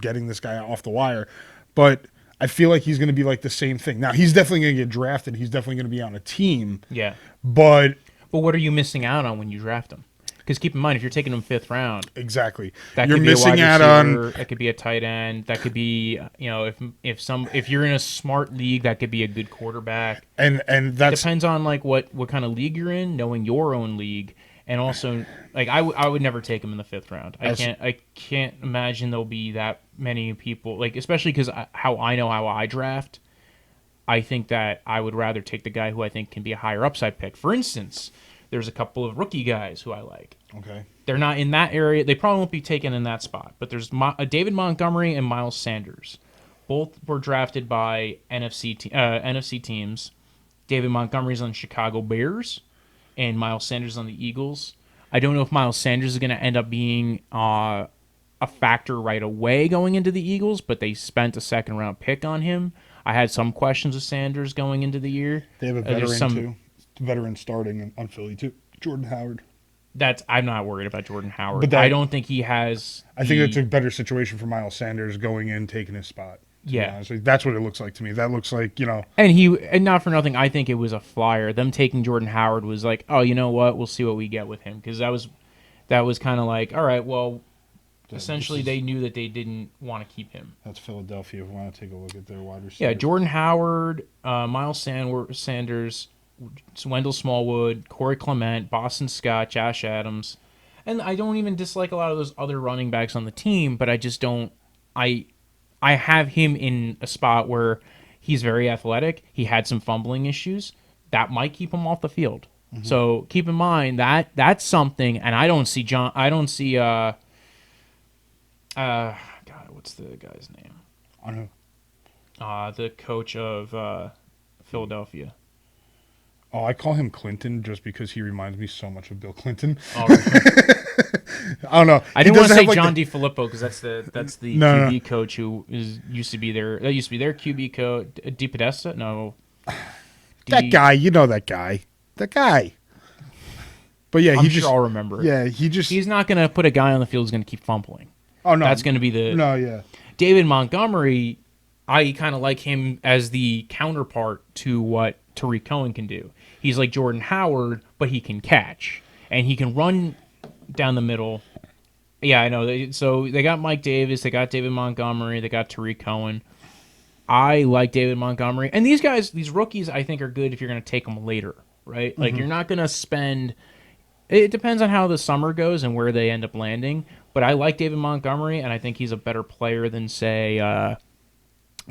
getting this guy off the wire? But I feel like he's going to be like the same thing. Now he's definitely going to get drafted. He's definitely going to be on a team. Yeah. But what are you missing out on when you draft him? Because keep in mind, if you're taking him 5th round, exactly, that you're could be missing a wide out receiver, on. that could be a tight end, that could be if you're in a smart league, that could be a good quarterback. And that's depends on like what kind of league you're in, knowing your own league, and also like I would never take him in the 5th round. I can't imagine there'll be that many people, like, especially because how I draft. I think that I would rather take the guy who I think can be a higher upside pick. For instance, there's a couple of rookie guys who I like. Okay. They're not in that area. They probably won't be taken in that spot. But there's David Montgomery and Miles Sanders. Both were drafted by NFC teams. David Montgomery's on the Chicago Bears, and Miles Sanders on the Eagles. I don't know if Miles Sanders is going to end up being a factor right away going into the Eagles, but they spent a 2nd-round pick on him. I had some questions with Sanders going into the year. They have a veteran too. Veteran starting on Philly too. Jordan Howard. I'm not worried about Jordan Howard. But I don't think he has. I think that's a better situation for Miles Sanders going in, taking his spot. Yeah, that's what it looks like to me. That looks like, And not for nothing, I think it was a flyer. Them taking Jordan Howard was like, oh, you know what? We'll see what we get with him, because that was kind of like, all right, well. Essentially, they knew that they didn't want to keep him. That's Philadelphia. If we want to take a look at their wide receiver. Yeah, Jordan Howard, Miles Sanders, Wendell Smallwood, Corey Clement, Boston Scott, Josh Adams. And I don't even dislike a lot of those other running backs on the team, but I just don't. I have him in a spot where he's very athletic. He had some fumbling issues. That might keep him off the field. Mm-hmm. So keep in mind that that's something. And I don't see God, what's the guy's name? I don't know. The coach of Philadelphia. Oh, I call him Clinton just because he reminds me so much of Bill Clinton. Oh, really? I don't know. I didn't want to say John DiFilippo because that's the QB coach who used to be their QB coach. DiPodesta? No. That guy, you know that guy. That guy. But yeah, I'm sure I'll remember. Yeah, he's not going to put a guy on the field who's going to keep fumbling. Oh, no. That's going to be yeah. David Montgomery, I kind of like him as the counterpart to what Tariq Cohen can do. He's like Jordan Howard, but he can catch. And he can run down the middle. Yeah, I know. So they got Mike Davis, they got David Montgomery, they got Tariq Cohen. I like David Montgomery. And these guys, these rookies, I think are good if you're going to take them later, right? Mm-hmm. Like, you're not going to spend... It depends on how the summer goes and where they end up landing. But I like David Montgomery, and I think he's a better player than, say,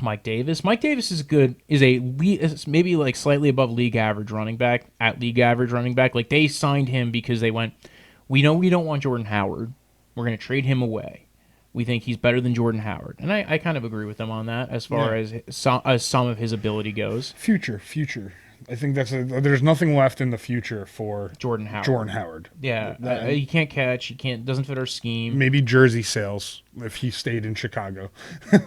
Mike Davis. Mike Davis is good. Is maybe like slightly above league average running back. At league average running back, like they signed him because they went, we know we don't want Jordan Howard. We're going to trade him away. We think he's better than Jordan Howard, and I kind of agree with them on that as far as some of his ability goes. Future. I think there's nothing left in the future for Jordan Howard. Yeah, he can't catch. Doesn't fit our scheme. Maybe jersey sales if he stayed in Chicago.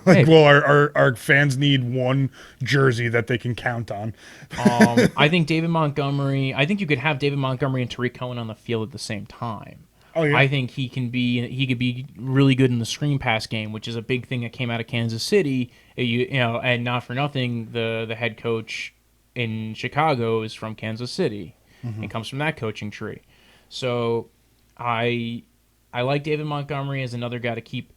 Our fans need one jersey that they can count on. I think David Montgomery. I think you could have David Montgomery and Tariq Cohen on the field at the same time. Oh, yeah. I think he could be really good in the screen pass game, which is a big thing that came out of Kansas City. And not for nothing, the head coach in Chicago is from Kansas City and comes from that coaching tree. So I like David Montgomery as another guy to keep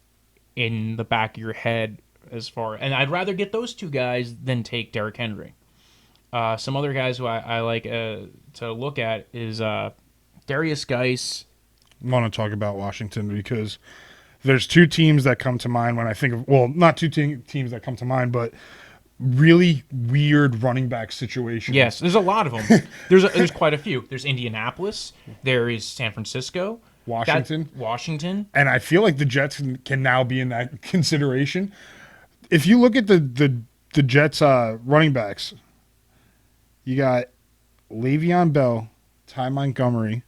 in the back of your head and I'd rather get those two guys than take Derrick Henry. Some other guys who I like to look at is Darius Geis. I want to talk about Washington because there's two teams that come to mind when I think of, well, not two teams that come to mind, but really weird running back situations. Yes, there's a lot of them. There's quite a few. There's Indianapolis. There is San Francisco. Washington. And I feel like the Jets can now be in that consideration. If you look at the Jets running backs, you got Le'Veon Bell, Ty Montgomery,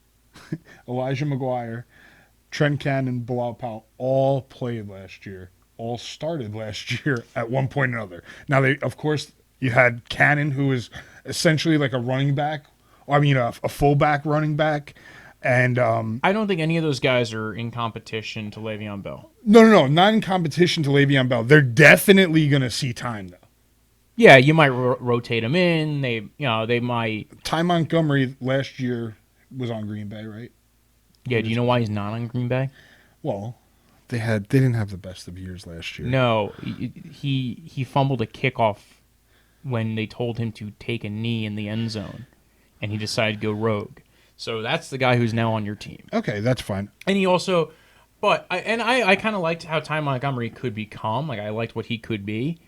Elijah McGuire, Trent Cannon, Bilal Powell all played last year. All started last year at one point or another. Now, of course, you had Cannon, who is essentially like a running back I mean, a fullback running back. And I don't think any of those guys are in competition to Le'Veon Bell. no, not in competition to Le'Veon Bell. They're definitely going to see time, though. Yeah, you might rotate them in. They might. Ty Montgomery last year was on Green Bay, right? Yeah, do you know why he's not on Green Bay? Well, they didn't have the best of years last year. No, he fumbled a kickoff when they told him to take a knee in the end zone, and he decided to go rogue. So that's the guy who's now on your team. Okay, that's fine. And he also, I kind of liked how Ty Montgomery could become. Like I liked what he could be.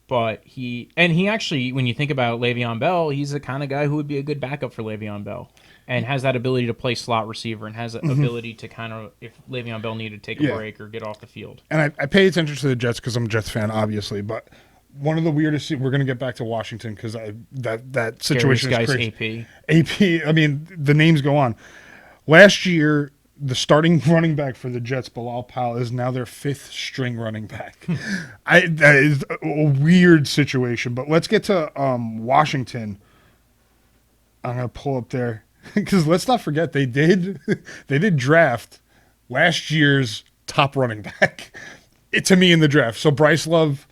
But he actually, when you think about Le'Veon Bell, he's the kind of guy who would be a good backup for Le'Veon Bell, and has that ability to play slot receiver, and has the ability to kind of, if Le'Veon Bell needed to take a break or get off the field. And I pay attention to the Jets because I'm a Jets fan, obviously. But one of the weirdest, we're going to get back to Washington because that situation is crazy. AP. I mean, the names go on. Last year, the starting running back for the Jets, Bilal Powell, is now their 5th string running back. That is a weird situation. But let's get to Washington. I'm going to pull up there because let's not forget they did draft last year's top running back to me in the draft. So Bryce Love.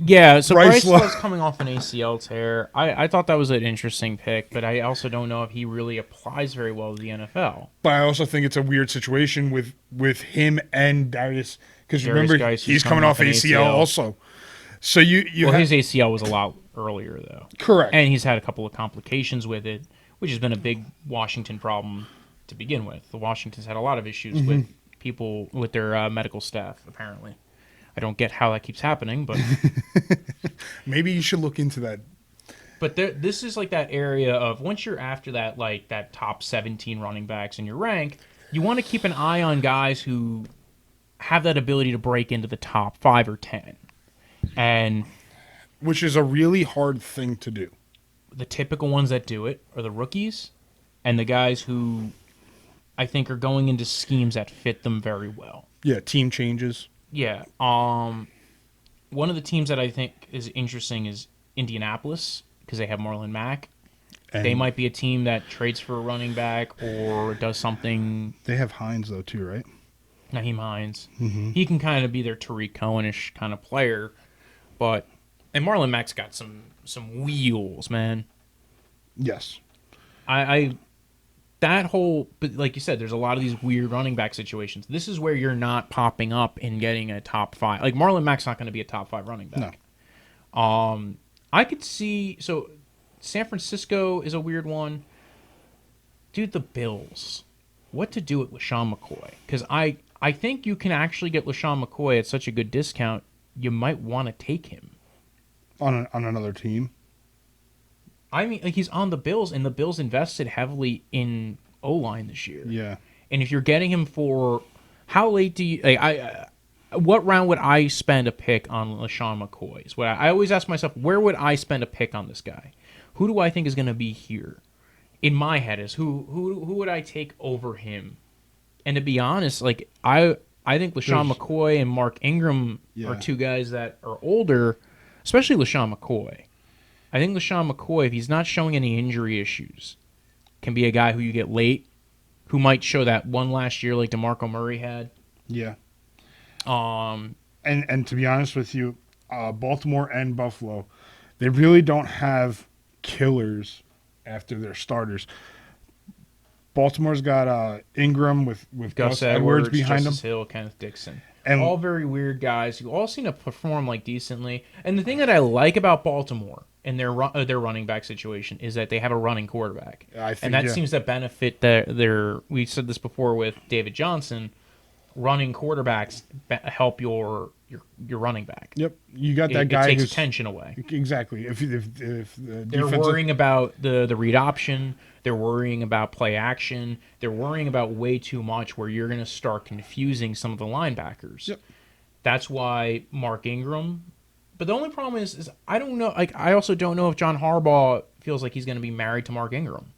Yeah, so Bryce Love's coming off an ACL tear. I thought that was an interesting pick, but I also don't know if he really applies very well to the NFL. But I also think it's a weird situation with him and Darius, because remember, he's coming off ACL also. So his ACL was a lot earlier, though. Correct. And he's had a couple of complications with it, which has been a big Washington problem to begin with. The Washington's had a lot of issues with people, with their medical staff, apparently. I don't get how that keeps happening, but maybe you should look into that. But this is like that area of once you're after that, like that top 17 running backs in your rank, you want to keep an eye on guys who have that ability to break into the top 5 or 10, and which is a really hard thing to do. The typical ones that do it are the rookies and the guys who I think are going into schemes that fit them very well. Yeah, team changes. Yeah. One of the teams that I think is interesting is Indianapolis because they have Marlon Mack. And they might be a team that trades for a running back or does something. They have Hines, though, too, right? Naheem Hines. Mm-hmm. He can kind of be their Tariq Cohen-ish kind of player. And Marlon Mack's got some wheels, man. Yes. But like you said, there's a lot of these weird running back situations. This is where you're not popping up and getting a top 5. Like Marlon Mack's not going to be a top 5 running back. No. I could see. So San Francisco is a weird one. Dude, the Bills. What to do with LaShawn McCoy? Because I think you can actually get LaShawn McCoy at such a good discount. You might want to take him on another team. I mean, like he's on the Bills, and the Bills invested heavily in O-line this year. Yeah. And if you're getting him for how late do you what round would I spend a pick on LaShawn McCoy? Is what I always ask myself, where would I spend a pick on this guy? Who do I think is going to be here? In my head is who would I take over him? And to be honest, like I think LaShawn McCoy and Mark Ingram are two guys that are older, especially LaShawn McCoy. I think LaShawn McCoy, if he's not showing any injury issues, can be a guy who you get late, who might show that one last year like DeMarco Murray had. Yeah. And to be honest with you, Baltimore and Buffalo, they really don't have killers after their starters. Baltimore's got Ingram with Gus Edwards behind Justice him. Hill, Kenneth Dixon. And all very weird guys who all seem to perform like decently. And the thing that I like about Baltimore and their running back situation is that they have a running quarterback. And that seems to benefit their. We said this before with David Johnson. Running quarterbacks help your running back. Yep, you got that guy. It takes tension away. Exactly. If they're worrying about the read option, they're worrying about play action, they're worrying about way too much where you're going to start confusing some of the linebackers. Yep. That's why Mark Ingram. But the only problem is I don't know. Like I also don't know if John Harbaugh feels like he's going to be married to Mark Ingram.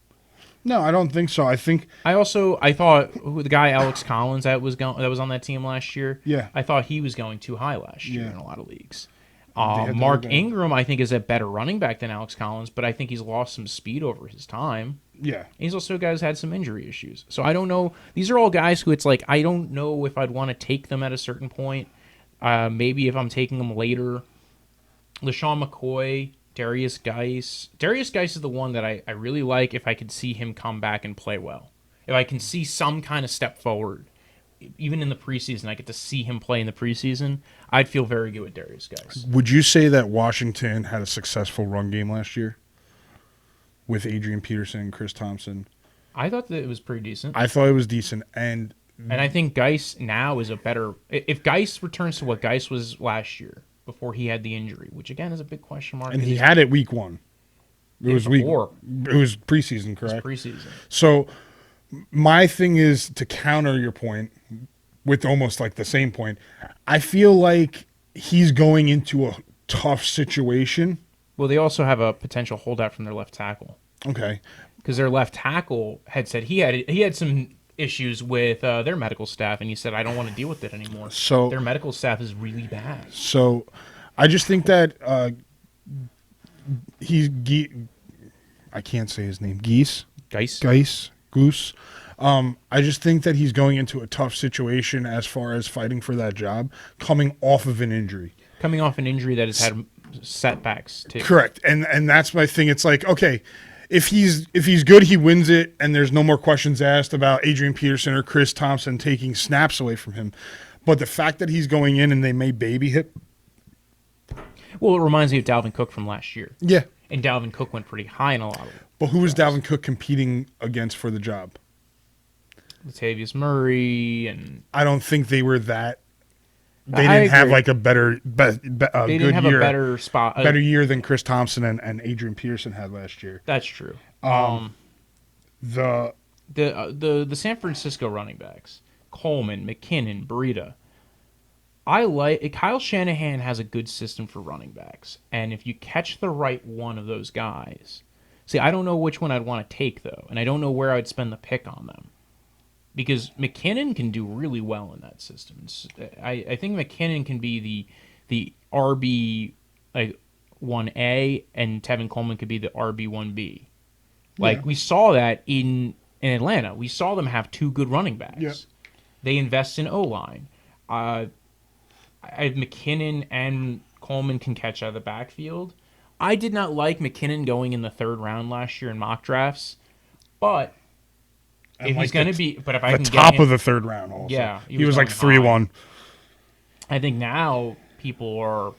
No, I don't think so. I thought the guy Alex Collins that was on that team last year. Yeah. I thought he was going too high last year in a lot of leagues. Mark Ingram, I think, is a better running back than Alex Collins, but I think he's lost some speed over his time. Yeah. He's also a guy who's had some injury issues. So I don't know. These are all guys who it's like, I don't know if I'd want to take them at a certain point. Maybe if I'm taking them later. LaShawn McCoy, Darius Geis. Darius Geis is the one that I really like if I could see him come back and play well. If I can see some kind of step forward, even in the preseason, I get to see him play in the preseason, I'd feel very good with Darius Geis. Would you say that Washington had a successful run game last year with Adrian Peterson and Chris Thompson? I thought that it was pretty decent. I thought it was decent. And I think Geis now is a better... If Geis returns to what Geis was last year, before he had the injury, which again is a big question mark. And he had it week 1. It was preseason, correct? It was preseason. So my thing is to counter your point with almost like the same point. I feel like he's going into a tough situation. Well, they also have a potential holdout from their left tackle. Okay. Because their left tackle had said he had some issues with their medical staff, and he said, I don't want to deal with it anymore. So their medical staff is really bad. So I just think that I can't say his name. Geese? Goose. I just think that he's going into a tough situation as far as fighting for that job, coming off of an injury. Coming off an injury that has had setbacks, too. Correct. And that's my thing. It's like, okay, if he's good, he wins it, and there's no more questions asked about Adrian Peterson or Chris Thompson taking snaps away from him. But the fact that he's going in and they may baby hit. Well, it reminds me of Dalvin Cook from last year. Yeah. And Dalvin Cook went pretty high in a lot of it. But who was Dalvin Cook competing against for the job? Latavius Murray and... I don't think they were that... They didn't have like a better, they didn't have a better spot, better year than Chris Thompson and Adrian Peterson had last year. That's true. The San Francisco running backs, Coleman, McKinnon, Breida. Kyle Shanahan has a good system for running backs, and if you catch the right one of those guys, see, I don't know which one I'd want to take though, and I don't know where I'd spend the pick on them. Because McKinnon can do really well in that system. I think McKinnon can be the RB like 1A, and Tevin Coleman could be the RB 1B. Like we saw that in Atlanta. We saw them have two good running backs. Yeah. They invest in O-line. McKinnon and Coleman can catch out of the backfield. I did not like McKinnon going in the 3rd round last year in mock drafts, but if he's going to be, but if I can top get him, of the 3rd round, also. Yeah, he was like 3-1. I think now people are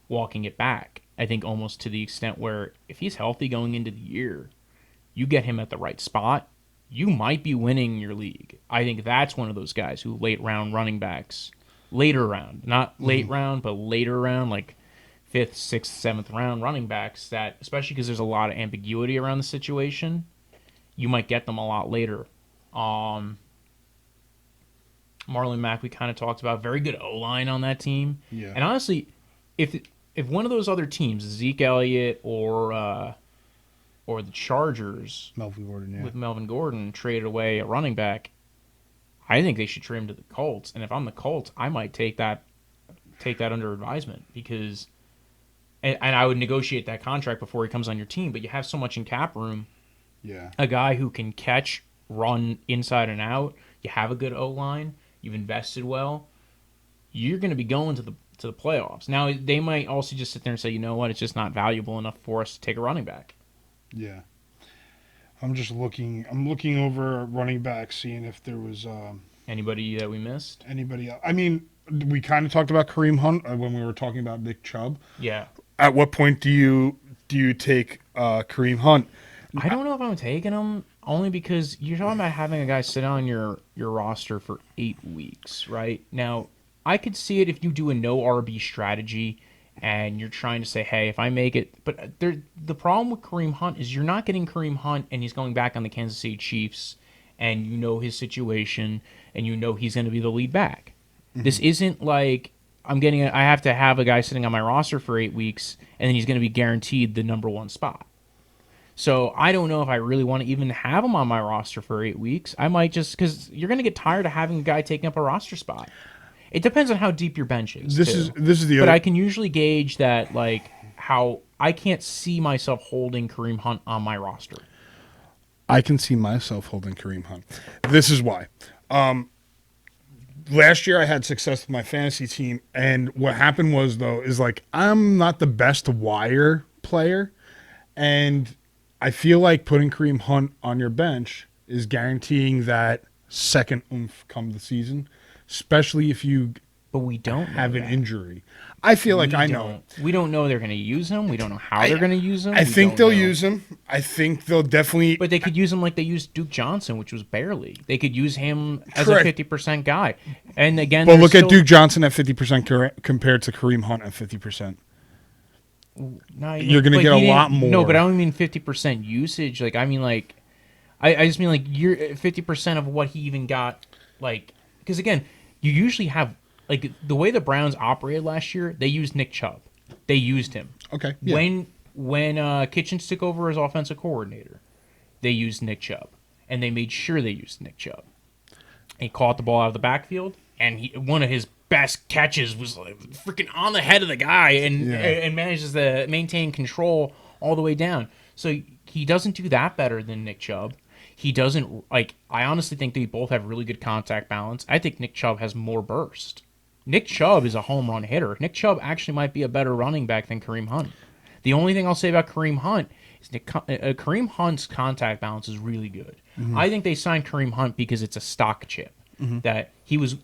walking it back. I think almost to the extent where if he's healthy going into the year, you get him at the right spot, you might be winning your league. I think that's one of those guys who later round, not late round, but later round, like 5th, 6th, 7th round running backs that, especially because there's a lot of ambiguity around the situation, you might get them a lot later. Marlon Mack, we kind of talked about, very good O-line on that team. Yeah. And honestly, if one of those other teams, Zeke Elliott or the Chargers, with Melvin Gordon, traded away a running back, I think they should trade him to the Colts. And if I'm the Colts, I might take that under advisement because, and I would negotiate that contract before he comes on your team. But you have so much in cap room. Yeah. A guy who can catch, run inside and out. You have a good O-line. You've invested well. You're going to be going to the playoffs. Now, they might also just sit there and say, you know what, it's just not valuable enough for us to take a running back. Yeah. I'm looking over running back, seeing if there was anybody that we missed. Anybody else? I mean, we kind of talked about Kareem Hunt when we were talking about Nick Chubb. Yeah. At what point do you take Kareem Hunt? I don't know if I'm taking him, only because you're talking about having a guy sit on your roster for 8 weeks, right? Now, I could see it if you do a no RB strategy and you're trying to say, hey, if I make it... But the problem with Kareem Hunt is you're not getting Kareem Hunt and he's going back on the Kansas City Chiefs and you know his situation and you know he's going to be the lead back. Mm-hmm. This isn't like I have to have a guy sitting on my roster for 8 weeks and then he's going to be guaranteed the number 1 spot. So I don't know if I really want to even have him on my roster for 8 weeks. I might just, because you're going to get tired of having a guy taking up a roster spot. It depends on how deep your bench is. This is the But other. I can usually gauge that, like, how I can't see myself holding Kareem Hunt on my roster. I can see myself holding Kareem Hunt. This is why. Last year I had success with my fantasy team, and what happened was, though, is like I'm not the best wire player, and I feel like putting Kareem Hunt on your bench is guaranteeing that second oomph come the season, especially if you But we don't know have an that. injury. I feel like I know it. We don't know they're going to use him. We don't know how they're going to use him. I We think don't they'll know. use him. I think they'll definitely. But they could use him like they used Duke Johnson, which was barely. They could use him as Correct. a 50% guy. And again, But there's look at still- Duke Johnson at 50% compared to Kareem Hunt at 50%. No, You're gonna but get he a didn't- lot more. No, but I don't mean 50% usage. Like, I mean, like, I just mean like you're 50% of what he even got. Like, because again, you usually have like the way the Browns operated last year. They used Nick Chubb. They used him. Okay. Yeah. When Kitchens took over as offensive coordinator, they used Nick Chubb, and they made sure they used Nick Chubb. He caught the ball out of the backfield, and one of his best catches was like freaking on the head of the guy, and manages to maintain control all the way down. So he doesn't do that better than Nick Chubb. He doesn't like. I honestly think they both have really good contact balance. I think Nick Chubb has more burst. Nick Chubb is a home run hitter. Nick Chubb actually might be a better running back than Kareem Hunt. The only thing I'll say about Kareem Hunt is Kareem Hunt's contact balance is really good. Mm-hmm. I think they signed Kareem Hunt because it's a stock chip. That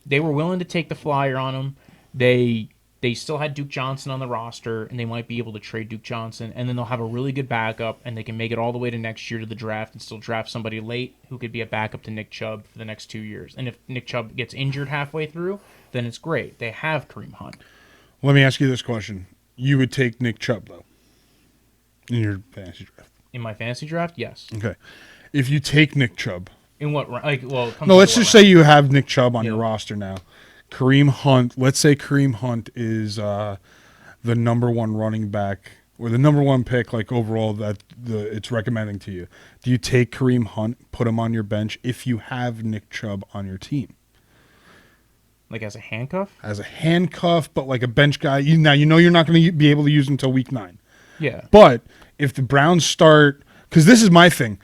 they were willing to take the flyer on him. They still had Duke Johnson on the roster, and they might be able to trade Duke Johnson, and then they'll have a really good backup, and they can make it all the way to next year to the draft and still draft somebody late who could be a backup to Nick Chubb for the next 2 years. And if Nick Chubb gets injured halfway through, then it's great. They have Kareem Hunt. Let me ask you this question: you would take Nick Chubb though in your fantasy draft? In my fantasy draft, yes. Okay. If you take Nick Chubb, In what like well? It comes no, to let's what just say you have Nick Chubb on Yeah. your roster now. Kareem Hunt. Let's say Kareem Hunt is the number one running back or the number one pick, like overall that it's recommending to you. Do you take Kareem Hunt, put him on your bench if you have Nick Chubb on your team like as a handcuff. as a handcuff, but like a bench guy? You know you're not going to be able to use him until week 9. Yeah. But if the Browns start, because this is my thing,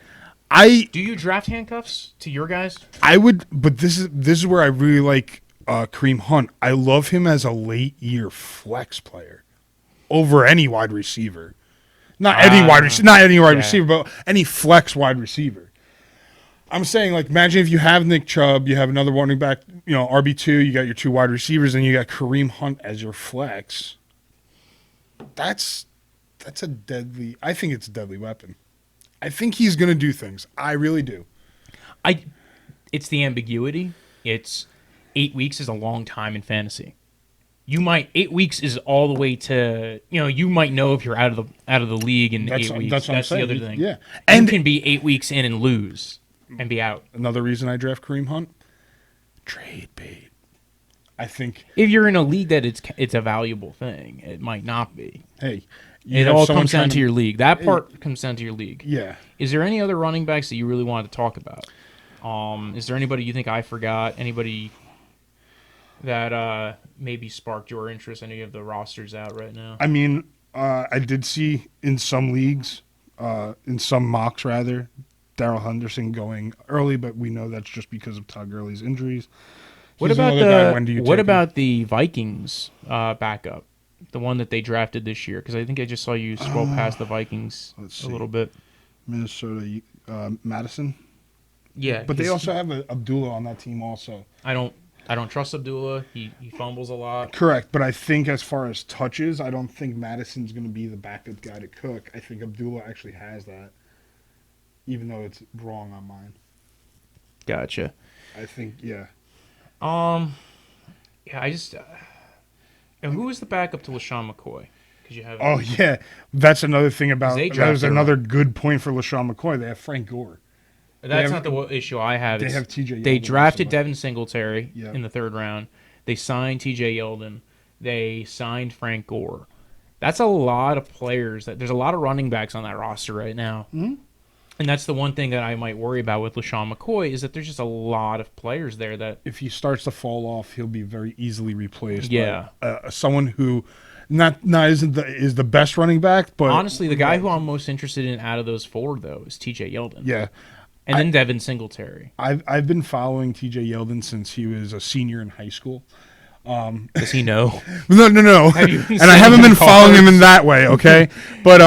Do you draft handcuffs to your guys? I would, but this is where I really like Kareem Hunt. I love him as a late year flex player over any wide receiver. Not any wide receiver, but any flex wide receiver. I'm saying, like, imagine if you have Nick Chubb, you have another running back, RB2, you got your 2 wide receivers, and you got Kareem Hunt as your flex. That's a deadly. I think it's a deadly weapon. I think he's going to do things. I really do. It's the ambiguity. It's 8 weeks is a long time in fantasy. 8 weeks is all the way to you might know if you're out of the league in 8 weeks. That's what I'm the saying. other thing. Yeah, And and you can be 8 weeks in and lose and be out. another reason I draft Kareem Hunt, trade bait. I think. If you're in a league that it's a valuable thing, it might not be. Hey, It all comes down to your league. That part comes down to your league. Yeah. Is there any other running backs that you really wanted to talk about? Is there anybody you think I forgot? Anybody that maybe sparked your interest? I know you have the rosters out right now. I mean, I did see in some leagues, in some mocks rather, Darrell Henderson going early, but we know that's just because of Todd Gurley's injuries. What He's about another guy. When do you take him? about the Vikings backup, the one that they drafted this year? Because I think I just saw you scroll past the Vikings let's a see. little bit. Minnesota Madison? Yeah, But they also have Abdullah on that team also. I don't trust Abdullah. He fumbles a lot. Correct, but I think as far as touches, I don't think Madison's going to be the backup guy to Cook. I think Abdullah actually has that, even though it's wrong on mine. Gotcha. I think, yeah. Yeah, I just. And who was the backup to LaShawn McCoy? Because you have. Oh, yeah. That's another thing about They that was drafted another good point for LaShawn McCoy. They have Frank Gore. That's have- not the issue I have. They It's- have TJ They Yeldon drafted also. Devin Singletary Yeah. in the 3rd round. They signed TJ Yeldon. They signed Frank Gore. That's a lot of players. There's a lot of running backs on that roster right now. And that's the one thing that I might worry about with LaShawn McCoy is that there's just a lot of players there that If he starts to fall off, he'll be very easily replaced. Yeah. By, someone who not is the best running back, but honestly, the guy who I'm most interested in out of those four though is TJ Yeldon. yeah. And then Devin Singletary. I've been following TJ Yeldon since he was a senior in high school. Does he know? No. And I haven't been following him in that way, okay? But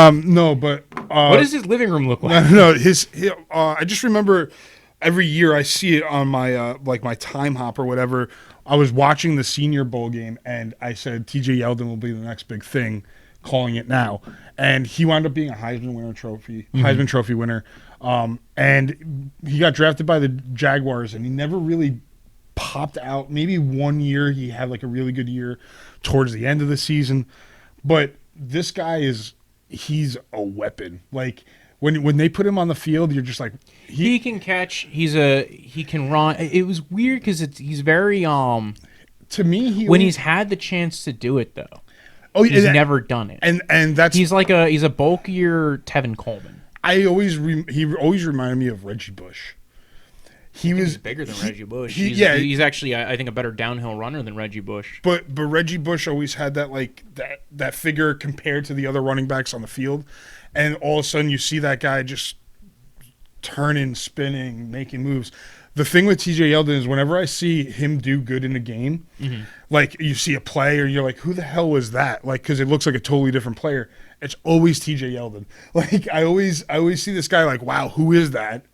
What does his living room look like? no, I just remember every year I see it on my like my time hop or whatever. I was watching the Senior Bowl game and I said TJ Yeldon will be the next big thing, calling it now. And he wound up being a Heisman Trophy winner. And he got drafted by the Jaguars and he never really popped out. Maybe 1 year he had like a really good year towards the end of the season. But this guy he's a weapon. Like when they put him on the field, you're just like he can catch. He can run. It was weird because he's very to me when he's had the chance to do it though. Oh, he's never done it. And that's he's a bulkier Tevin Coleman. He always reminded me of Reggie Bush. He's bigger than Reggie Bush. He's actually, I think, a better downhill runner than Reggie Bush. But Reggie Bush always had that figure compared to the other running backs on the field, and all of a sudden you see that guy just turning, spinning, making moves. The thing with TJ Yeldon is whenever I see him do good in a game, like you see a play or you're like, who the hell was that? Like, because it looks like a totally different player. It's always TJ Yeldon. Like I always see this guy like, wow, who is that?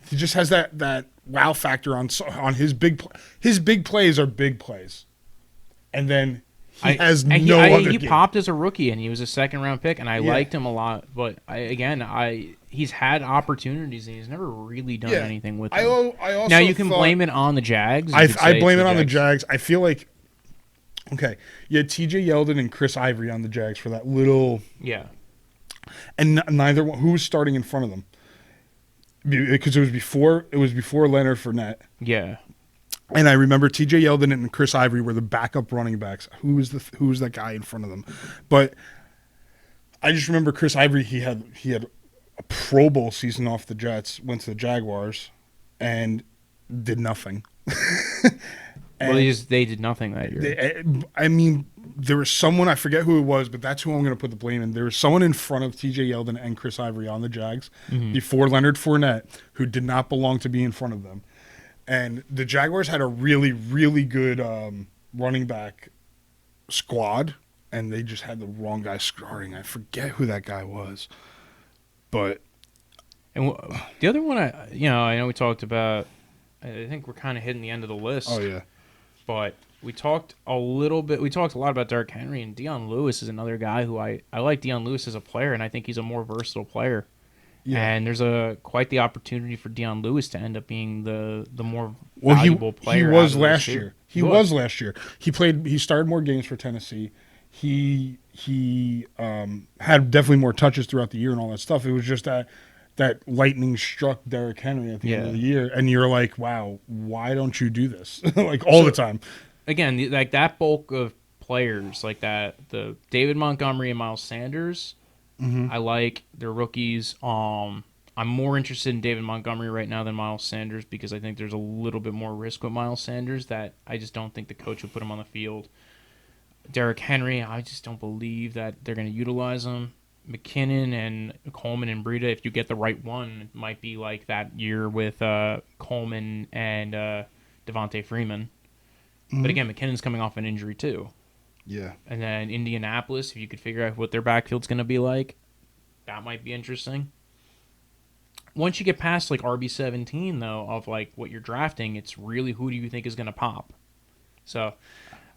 He just has that wow factor on his big plays are big plays, and then he popped as a rookie and he was a second round pick and I liked him a lot. But he's had opportunities and he's never really done anything with them. I also now you can blame it on the Jags. I blame it on the Jags. I feel like you had TJ Yeldon and Chris Ivory on the Jags for that little and neither one who was starting in front of them. Because it was before Leonard Fournette. Yeah. And I remember TJ Yeldon and Chris Ivory were the backup running backs. Who was that guy in front of them? But I just remember Chris Ivory, he had a Pro Bowl season off the Jets, went to the Jaguars and did nothing. They did nothing that year. There was someone, I forget who it was, but that's who I'm going to put the blame in. There was someone in front of TJ Yeldon and Chris Ivory on the Jags before Leonard Fournette who did not belong to be in front of them. And the Jaguars had a really, really good running back squad, and they just had the wrong guy starting. I forget who that guy was. But the other one, I know we talked about, I think we're kind of hitting the end of the list. Oh, yeah. But we talked a lot about Derrick Henry, and Dion Lewis is another guy who I like Dion Lewis as a player, and I think he's a more versatile player. Yeah. And there's quite the opportunity for Dion Lewis to end up being the more valuable player. He was last year. He was last year. He started more games for Tennessee. He had definitely more touches throughout the year and all that stuff. It was just that lightning struck Derrick Henry at the end of the year, and you're like, wow, why don't you do this like all the time? Again, like that bulk of players like that, the David Montgomery and Miles Sanders, I like their rookies. I'm more interested in David Montgomery right now than Miles Sanders because I think there's a little bit more risk with Miles Sanders that I just don't think the coach would put him on the field. Derrick Henry, I just don't believe that they're going to utilize him. McKinnon and Coleman and Breida, if you get the right one, it might be like that year with Coleman and Devontae Freeman. But again, McKinnon's coming off an injury too. Yeah. And then Indianapolis, if you could figure out what their backfield's going to be like, that might be interesting. Once you get past like RB17 though of like what you're drafting, it's really who do you think is going to pop. So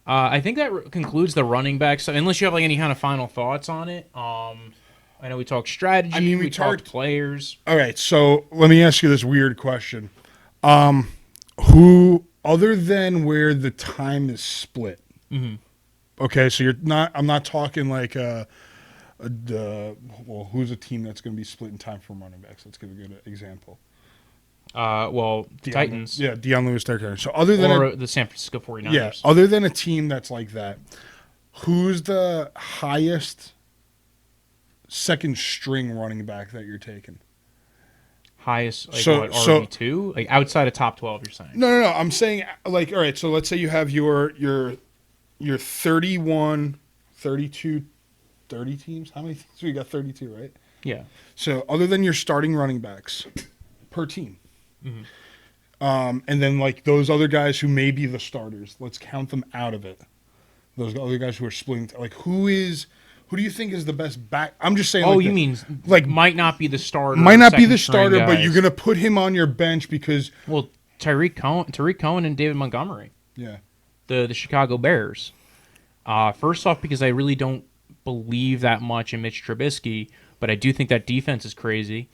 I think that concludes the running back stuff. Unless you have like any kind of final thoughts on it. I know we talked strategy. We talked players. All right, so let me ask you this weird question: who, other than where the time is split? Okay, so I'm not talking like who's a team that's going to be split in time from running backs? Let's give a good example. Titans. Yeah, Dion Lewis, Derrick Henry. So other than the San Francisco 49ers. Other than a team that's like that, who's the highest second string running back that you're taking? highest, like So- what, so- RB2? Like outside of top 12, you're saying? No. I'm saying, like, all right, so let's say you have your 31, 32, 30 teams. How many teams? So you got 32, right? Yeah. So other than your starting running backs per team, and then like those other guys who may be the starters, let's count them out of it. Those other guys who are splitting, like who do you think is the best back? I'm just saying. Oh, like you the- mean like might not be the starter? might not be the second string starter, but guys. you're gonna put him on your bench because Well, Tariq Cohen, and David Montgomery, yeah, the Chicago Bears. First off, because I really don't believe that much in Mitch Trubisky, but I do think that defense is crazy,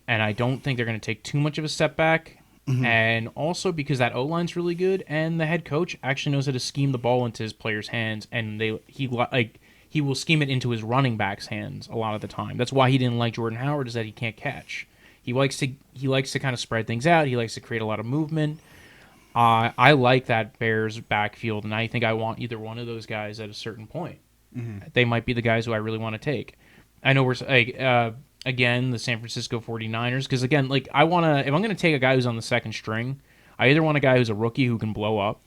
and I don't think they're going to take too much of a step back. And also because that O-line's really good, and the head coach actually knows how to scheme the ball into his players' hands, and he will scheme it into his running backs' hands a lot of the time. That's why he didn't like Jordan Howard, is that he can't catch. He likes to kind of spread things out. He likes to create a lot of movement. I like that Bears backfield, and I think I want either one of those guys at a certain point. They might be the guys who I really want to take. I know we're like again the San Francisco 49ers, because again, like if I'm going to take a guy who's on the second string, I either want a guy who's a rookie who can blow up.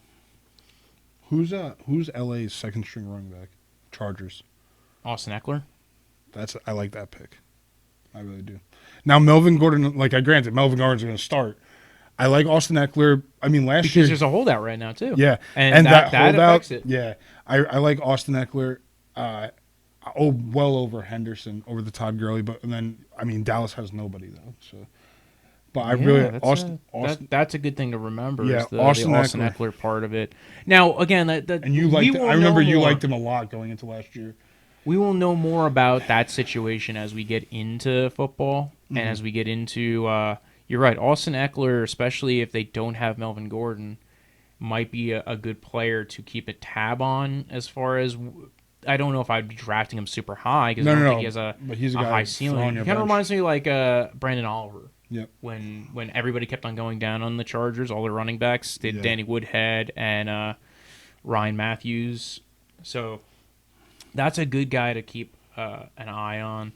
who's LA's second string running back? Chargers. Austin Eckler. I like that pick. I really do. Now Melvin Gordon, like I granted, Melvin Gordon's going to start. I like Austin Eckler. I mean, last Because year, there's a holdout right now too. yeah, and that holdout, affects it. yeah. I like Austin Eckler. Well over Henderson, over the Todd Gurley, but and then I mean Dallas has nobody though. So, but I really Austin. That's a good thing to remember. Yeah, is the Austin Austin Eckler. Eckler part of it. Now again, and you we liked. will I remember know you more. liked him a lot going into last year. We will know more about that situation as we get into football and as we get into. You're right, Austin Eckler, especially if they don't have Melvin Gordon, might be a good player to keep a tab on. As far as I don't know if I'd be drafting him super high because I don't think he has but he's a guy high throwing ceiling. He your kind of bench. reminds me like Brandon Oliver. Yep. When everybody kept on going down on the Chargers, all their running backs did Yeah. Danny Woodhead and Ryan Matthews. So that's a good guy to keep an eye on.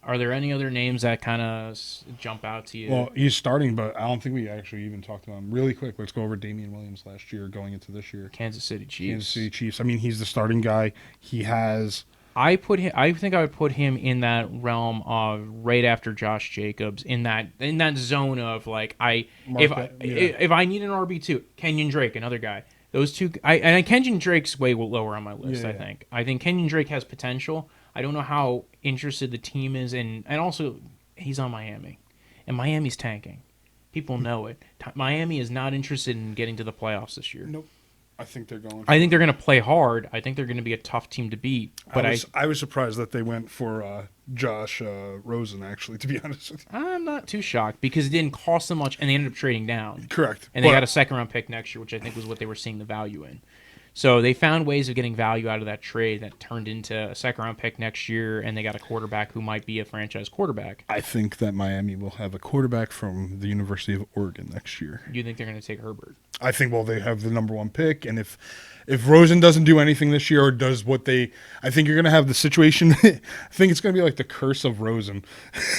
Are there any other names that kind of jump out to you? Well, he's starting, but I don't think we actually even talked about him. Really quick, let's go over Damian Williams last year going into this year. Kansas City Chiefs. Kansas City Chiefs. I mean, he's the starting guy. He has. I think I would put him in that realm of right after Josh Jacobs, in that zone of like if I need an RB2, Kenyon Drake, another guy. Those two, and Kenyon Drake's way lower on my list. Yeah. I think Kenyon Drake has potential. I don't know how interested the team is in, and also he's on Miami, and Miami's tanking. People know it. Miami is not interested in getting to the playoffs this year. Nope. I think they're going. I think they're going to play hard. I think they're going to be a tough team to beat. But I was surprised that they went for Josh Rosen, actually, to be honest with you. I'm not too shocked because it didn't cost them much, and they ended up trading down. Correct. And they got a second-round pick next year, which I think was what they were seeing the value in. So they found ways of getting value out of that trade that turned into a second-round pick next year, and they got a quarterback who might be a franchise quarterback. I think that Miami will have a quarterback from the University of Oregon next year. You think they're going to take Herbert? I think, well, they have the number one pick, and if Rosen doesn't do anything this year or does what they, I think you're going to have the situation. I think it's going to be like the curse of Rosen.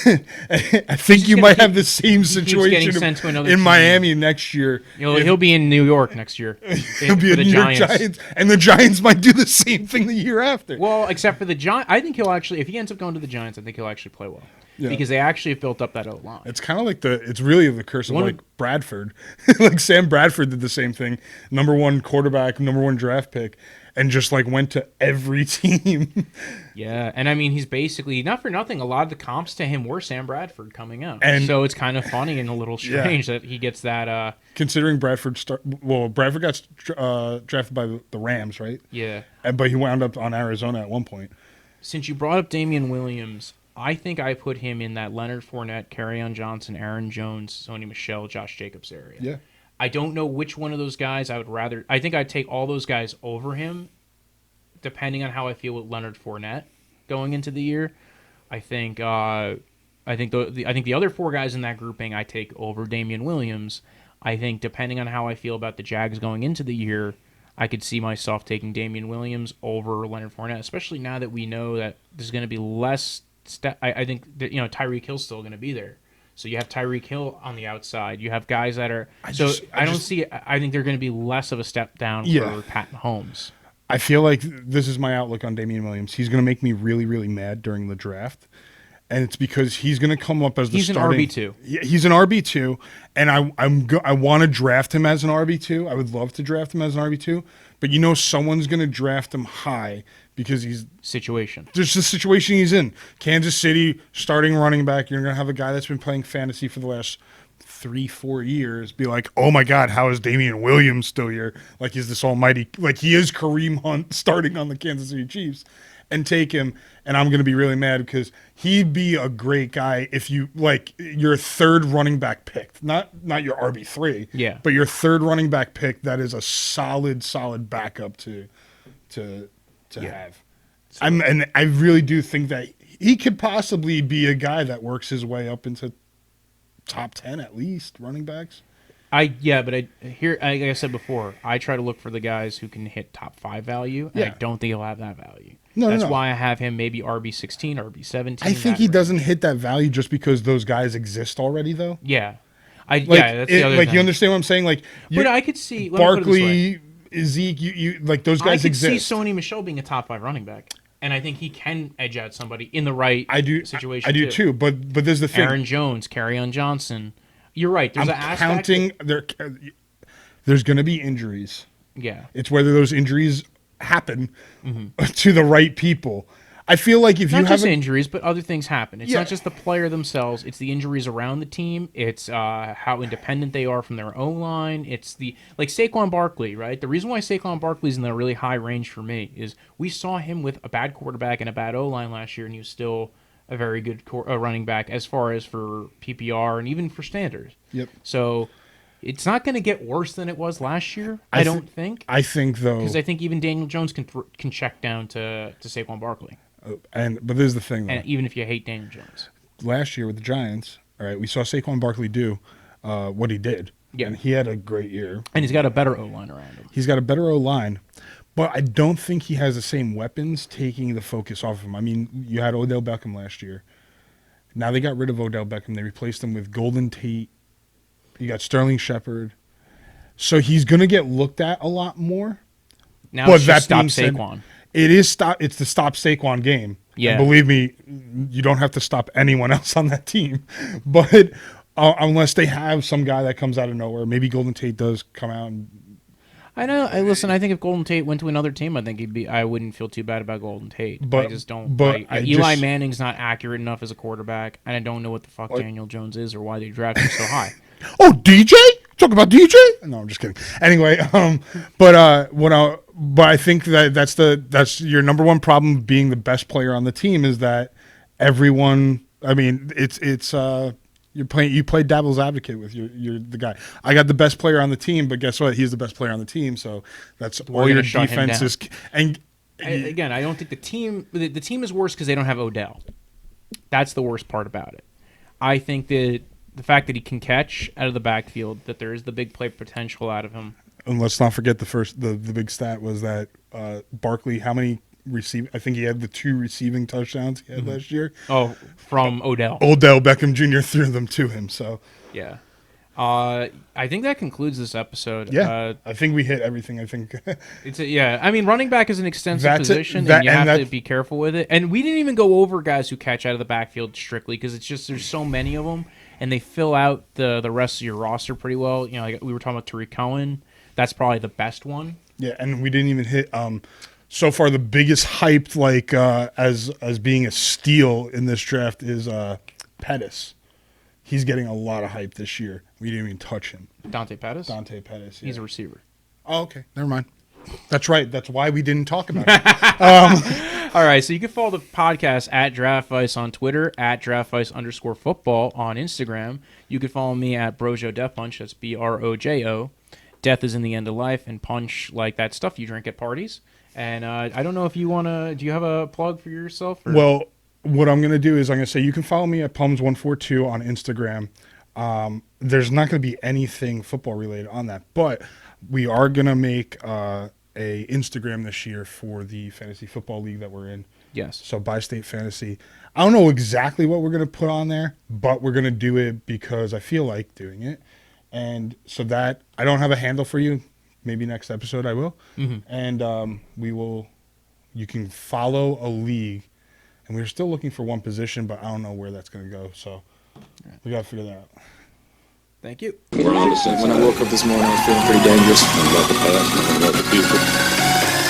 I think you might have the same situation sent to another in team. Miami next year. He'll be in New York next year. He'll be a New York Giants, and the Giants might do the same thing the year after. Well, except for the Giants, I think he'll actually, if he ends up going to the Giants, I think he'll actually play well. Yeah. Because they actually have built up that O-line. It's kind of like it's really the curse of One like of- Bradford. Like Sam Bradford did the same thing. Number one quarterback, number one draft pick, and just like went to every team. Yeah, and I mean, he's basically, not for nothing, a lot of the comps to him were Sam Bradford coming out. And- so it's kind of funny and a little strange that he gets that, Considering Bradford Bradford got drafted by the Rams, right? yeah. But he wound up on Arizona at one point. Since you brought up Damian Williams, I think I put him in that Leonard Fournette, Kerryon Johnson, Aaron Jones, Sony Michel, Josh Jacobs area. Yeah. I don't know which one of those guys I would rather. I think I'd take all those guys over him, depending on how I feel with Leonard Fournette going into the year. I think the other four guys in that grouping I take over Damian Williams. I think depending on how I feel about the Jags going into the year, I could see myself taking Damian Williams over Leonard Fournette, especially now that we know that there's going to be less. I think that Tyreek Hill's still going to be there. So you have Tyreek Hill on the outside. You have guys that are. I think they're going to be less of a step down for Pat Mahomes. I feel like this is my outlook on Damian Williams. He's going to make me really, really mad during the draft. And it's because he's going to come up as the starting. He's an RB2. Yeah, he's an RB2, and I want to draft him as an RB2. I would love to draft him as an RB2, but someone's going to draft him high because he's situation. There's the situation he's in. Kansas City starting running back. You're going to have a guy that's been playing fantasy for the last 3-4 years be like, oh my God, how is Damian Williams still here? Like he's this almighty, like he is Kareem Hunt starting on the Kansas City Chiefs, and take him. And I'm going to be really mad because he'd be a great guy if you like your third running back pick, not your RB3, but your third running back pick. That is a solid backup to have. So, and I really do think that he could possibly be a guy that works his way up into top 10 at least running backs. Like I said before, I try to look for the guys who can hit top 5 value, and I don't think he'll have that value. That's why I have him maybe RB16, RB17. I think he doesn't hit that value just because those guys exist already, though. Yeah. That's the other thing. You understand what I'm saying? Like, but I could see Barkley, Zeke, you like those guys exist. I could see Sony Michel being a top 5 running back. And I think he can edge out somebody in the right situation. I do too. But there's the thing. Aaron Jones, Kerryon Johnson. You're right. There's there's going to be injuries. Yeah. It's whether those injuries happen to the right people. I feel like if not just injuries, but other things happen. It's not just the player themselves. It's the injuries around the team. It's how independent they are from their own line. It's like Saquon Barkley, right? The reason why Saquon Barkley's in the really high range for me is we saw him with a bad quarterback and a bad O-line last year, and he was still a very good running back as far as for PPR and even for standards. Yep. So it's not going to get worse than it was last year, I don't think. I think, though. Because I think even Daniel Jones can check down to Saquon Barkley. But there's the thing, though. And even if you hate Daniel Jones. Last year with the Giants, all right, we saw Saquon Barkley do what he did. Yeah. And he had a great year. And he's got a better O-line around him. He's got a better O-line. But I don't think he has the same weapons taking the focus off of him. I mean, you had Odell Beckham last year. Now they got rid of Odell Beckham. They replaced him with Golden Tate. You got Sterling Shepard. So he's going to get looked at a lot more. Now it's just stop Saquon. It's the stop Saquon game. Yeah. And believe me, you don't have to stop anyone else on that team. But unless they have some guy that comes out of nowhere, maybe Golden Tate does come out and I know. Listen, I think if Golden Tate went to another team, I think I wouldn't feel too bad about Golden Tate. But I just don't. But Eli Manning's not accurate enough as a quarterback, and I don't know what the fuck Daniel Jones is or why they drafted him so high. Oh, DJ? Talk about DJ? No, I'm just kidding. Anyway, but I think that's your number one problem being the best player on the team is that everyone. I mean, it's. You play devil's advocate with you're the guy. I got the best player on the team, but guess what? He's the best player on the team, so that's all your defenses. And again, I don't think the team is worse because they don't have Odell. That's the worst part about it. I think that the fact that he can catch out of the backfield, that there is the big play potential out of him. And let's not forget the big stat was that Barkley, how many I think he had the 2 receiving touchdowns he had last year. Oh, from Odell. Odell Beckham Jr. threw them to him. So yeah, I think that concludes this episode. Yeah, I think we hit everything. I think I mean, running back is an extensive position, and you have to be careful with it. And we didn't even go over guys who catch out of the backfield strictly because it's just there's so many of them, and they fill out the rest of your roster pretty well. You know, like we were talking about Tariq Cohen. That's probably the best one. Yeah, and we didn't even hit. So far, the biggest hyped as being a steal in this draft is Pettis. He's getting a lot of hype this year. We didn't even touch him. Dante Pettis? Dante Pettis, yeah. He's a receiver. Oh, okay. Never mind. That's right. That's why we didn't talk about it. All right, so you can follow the podcast at Draftvice on Twitter, at Draftvice_football on Instagram. You can follow me at Brojo Death Punch. That's BROJO. Death is in the end of life, and punch like that stuff you drink at parties. And I don't know if you want to – do you have a plug for yourself? Or? Well, what I'm going to do is I'm going to say you can follow me at Pums142 on Instagram. There's not going to be anything football related on that, but we are going to make a Instagram this year for the fantasy football league that we're in. Yes. So by state fantasy. I don't know exactly what we're going to put on there, but we're going to do it because I feel like doing it. And so that I don't have a handle for you. Maybe next episode I will. And you can follow a league. And we're still looking for one position, but I don't know where that's going to go. So we got to figure that out. Thank you. We're on the same When I side. woke up this morning, I was feeling pretty dangerous. About the past and about the future.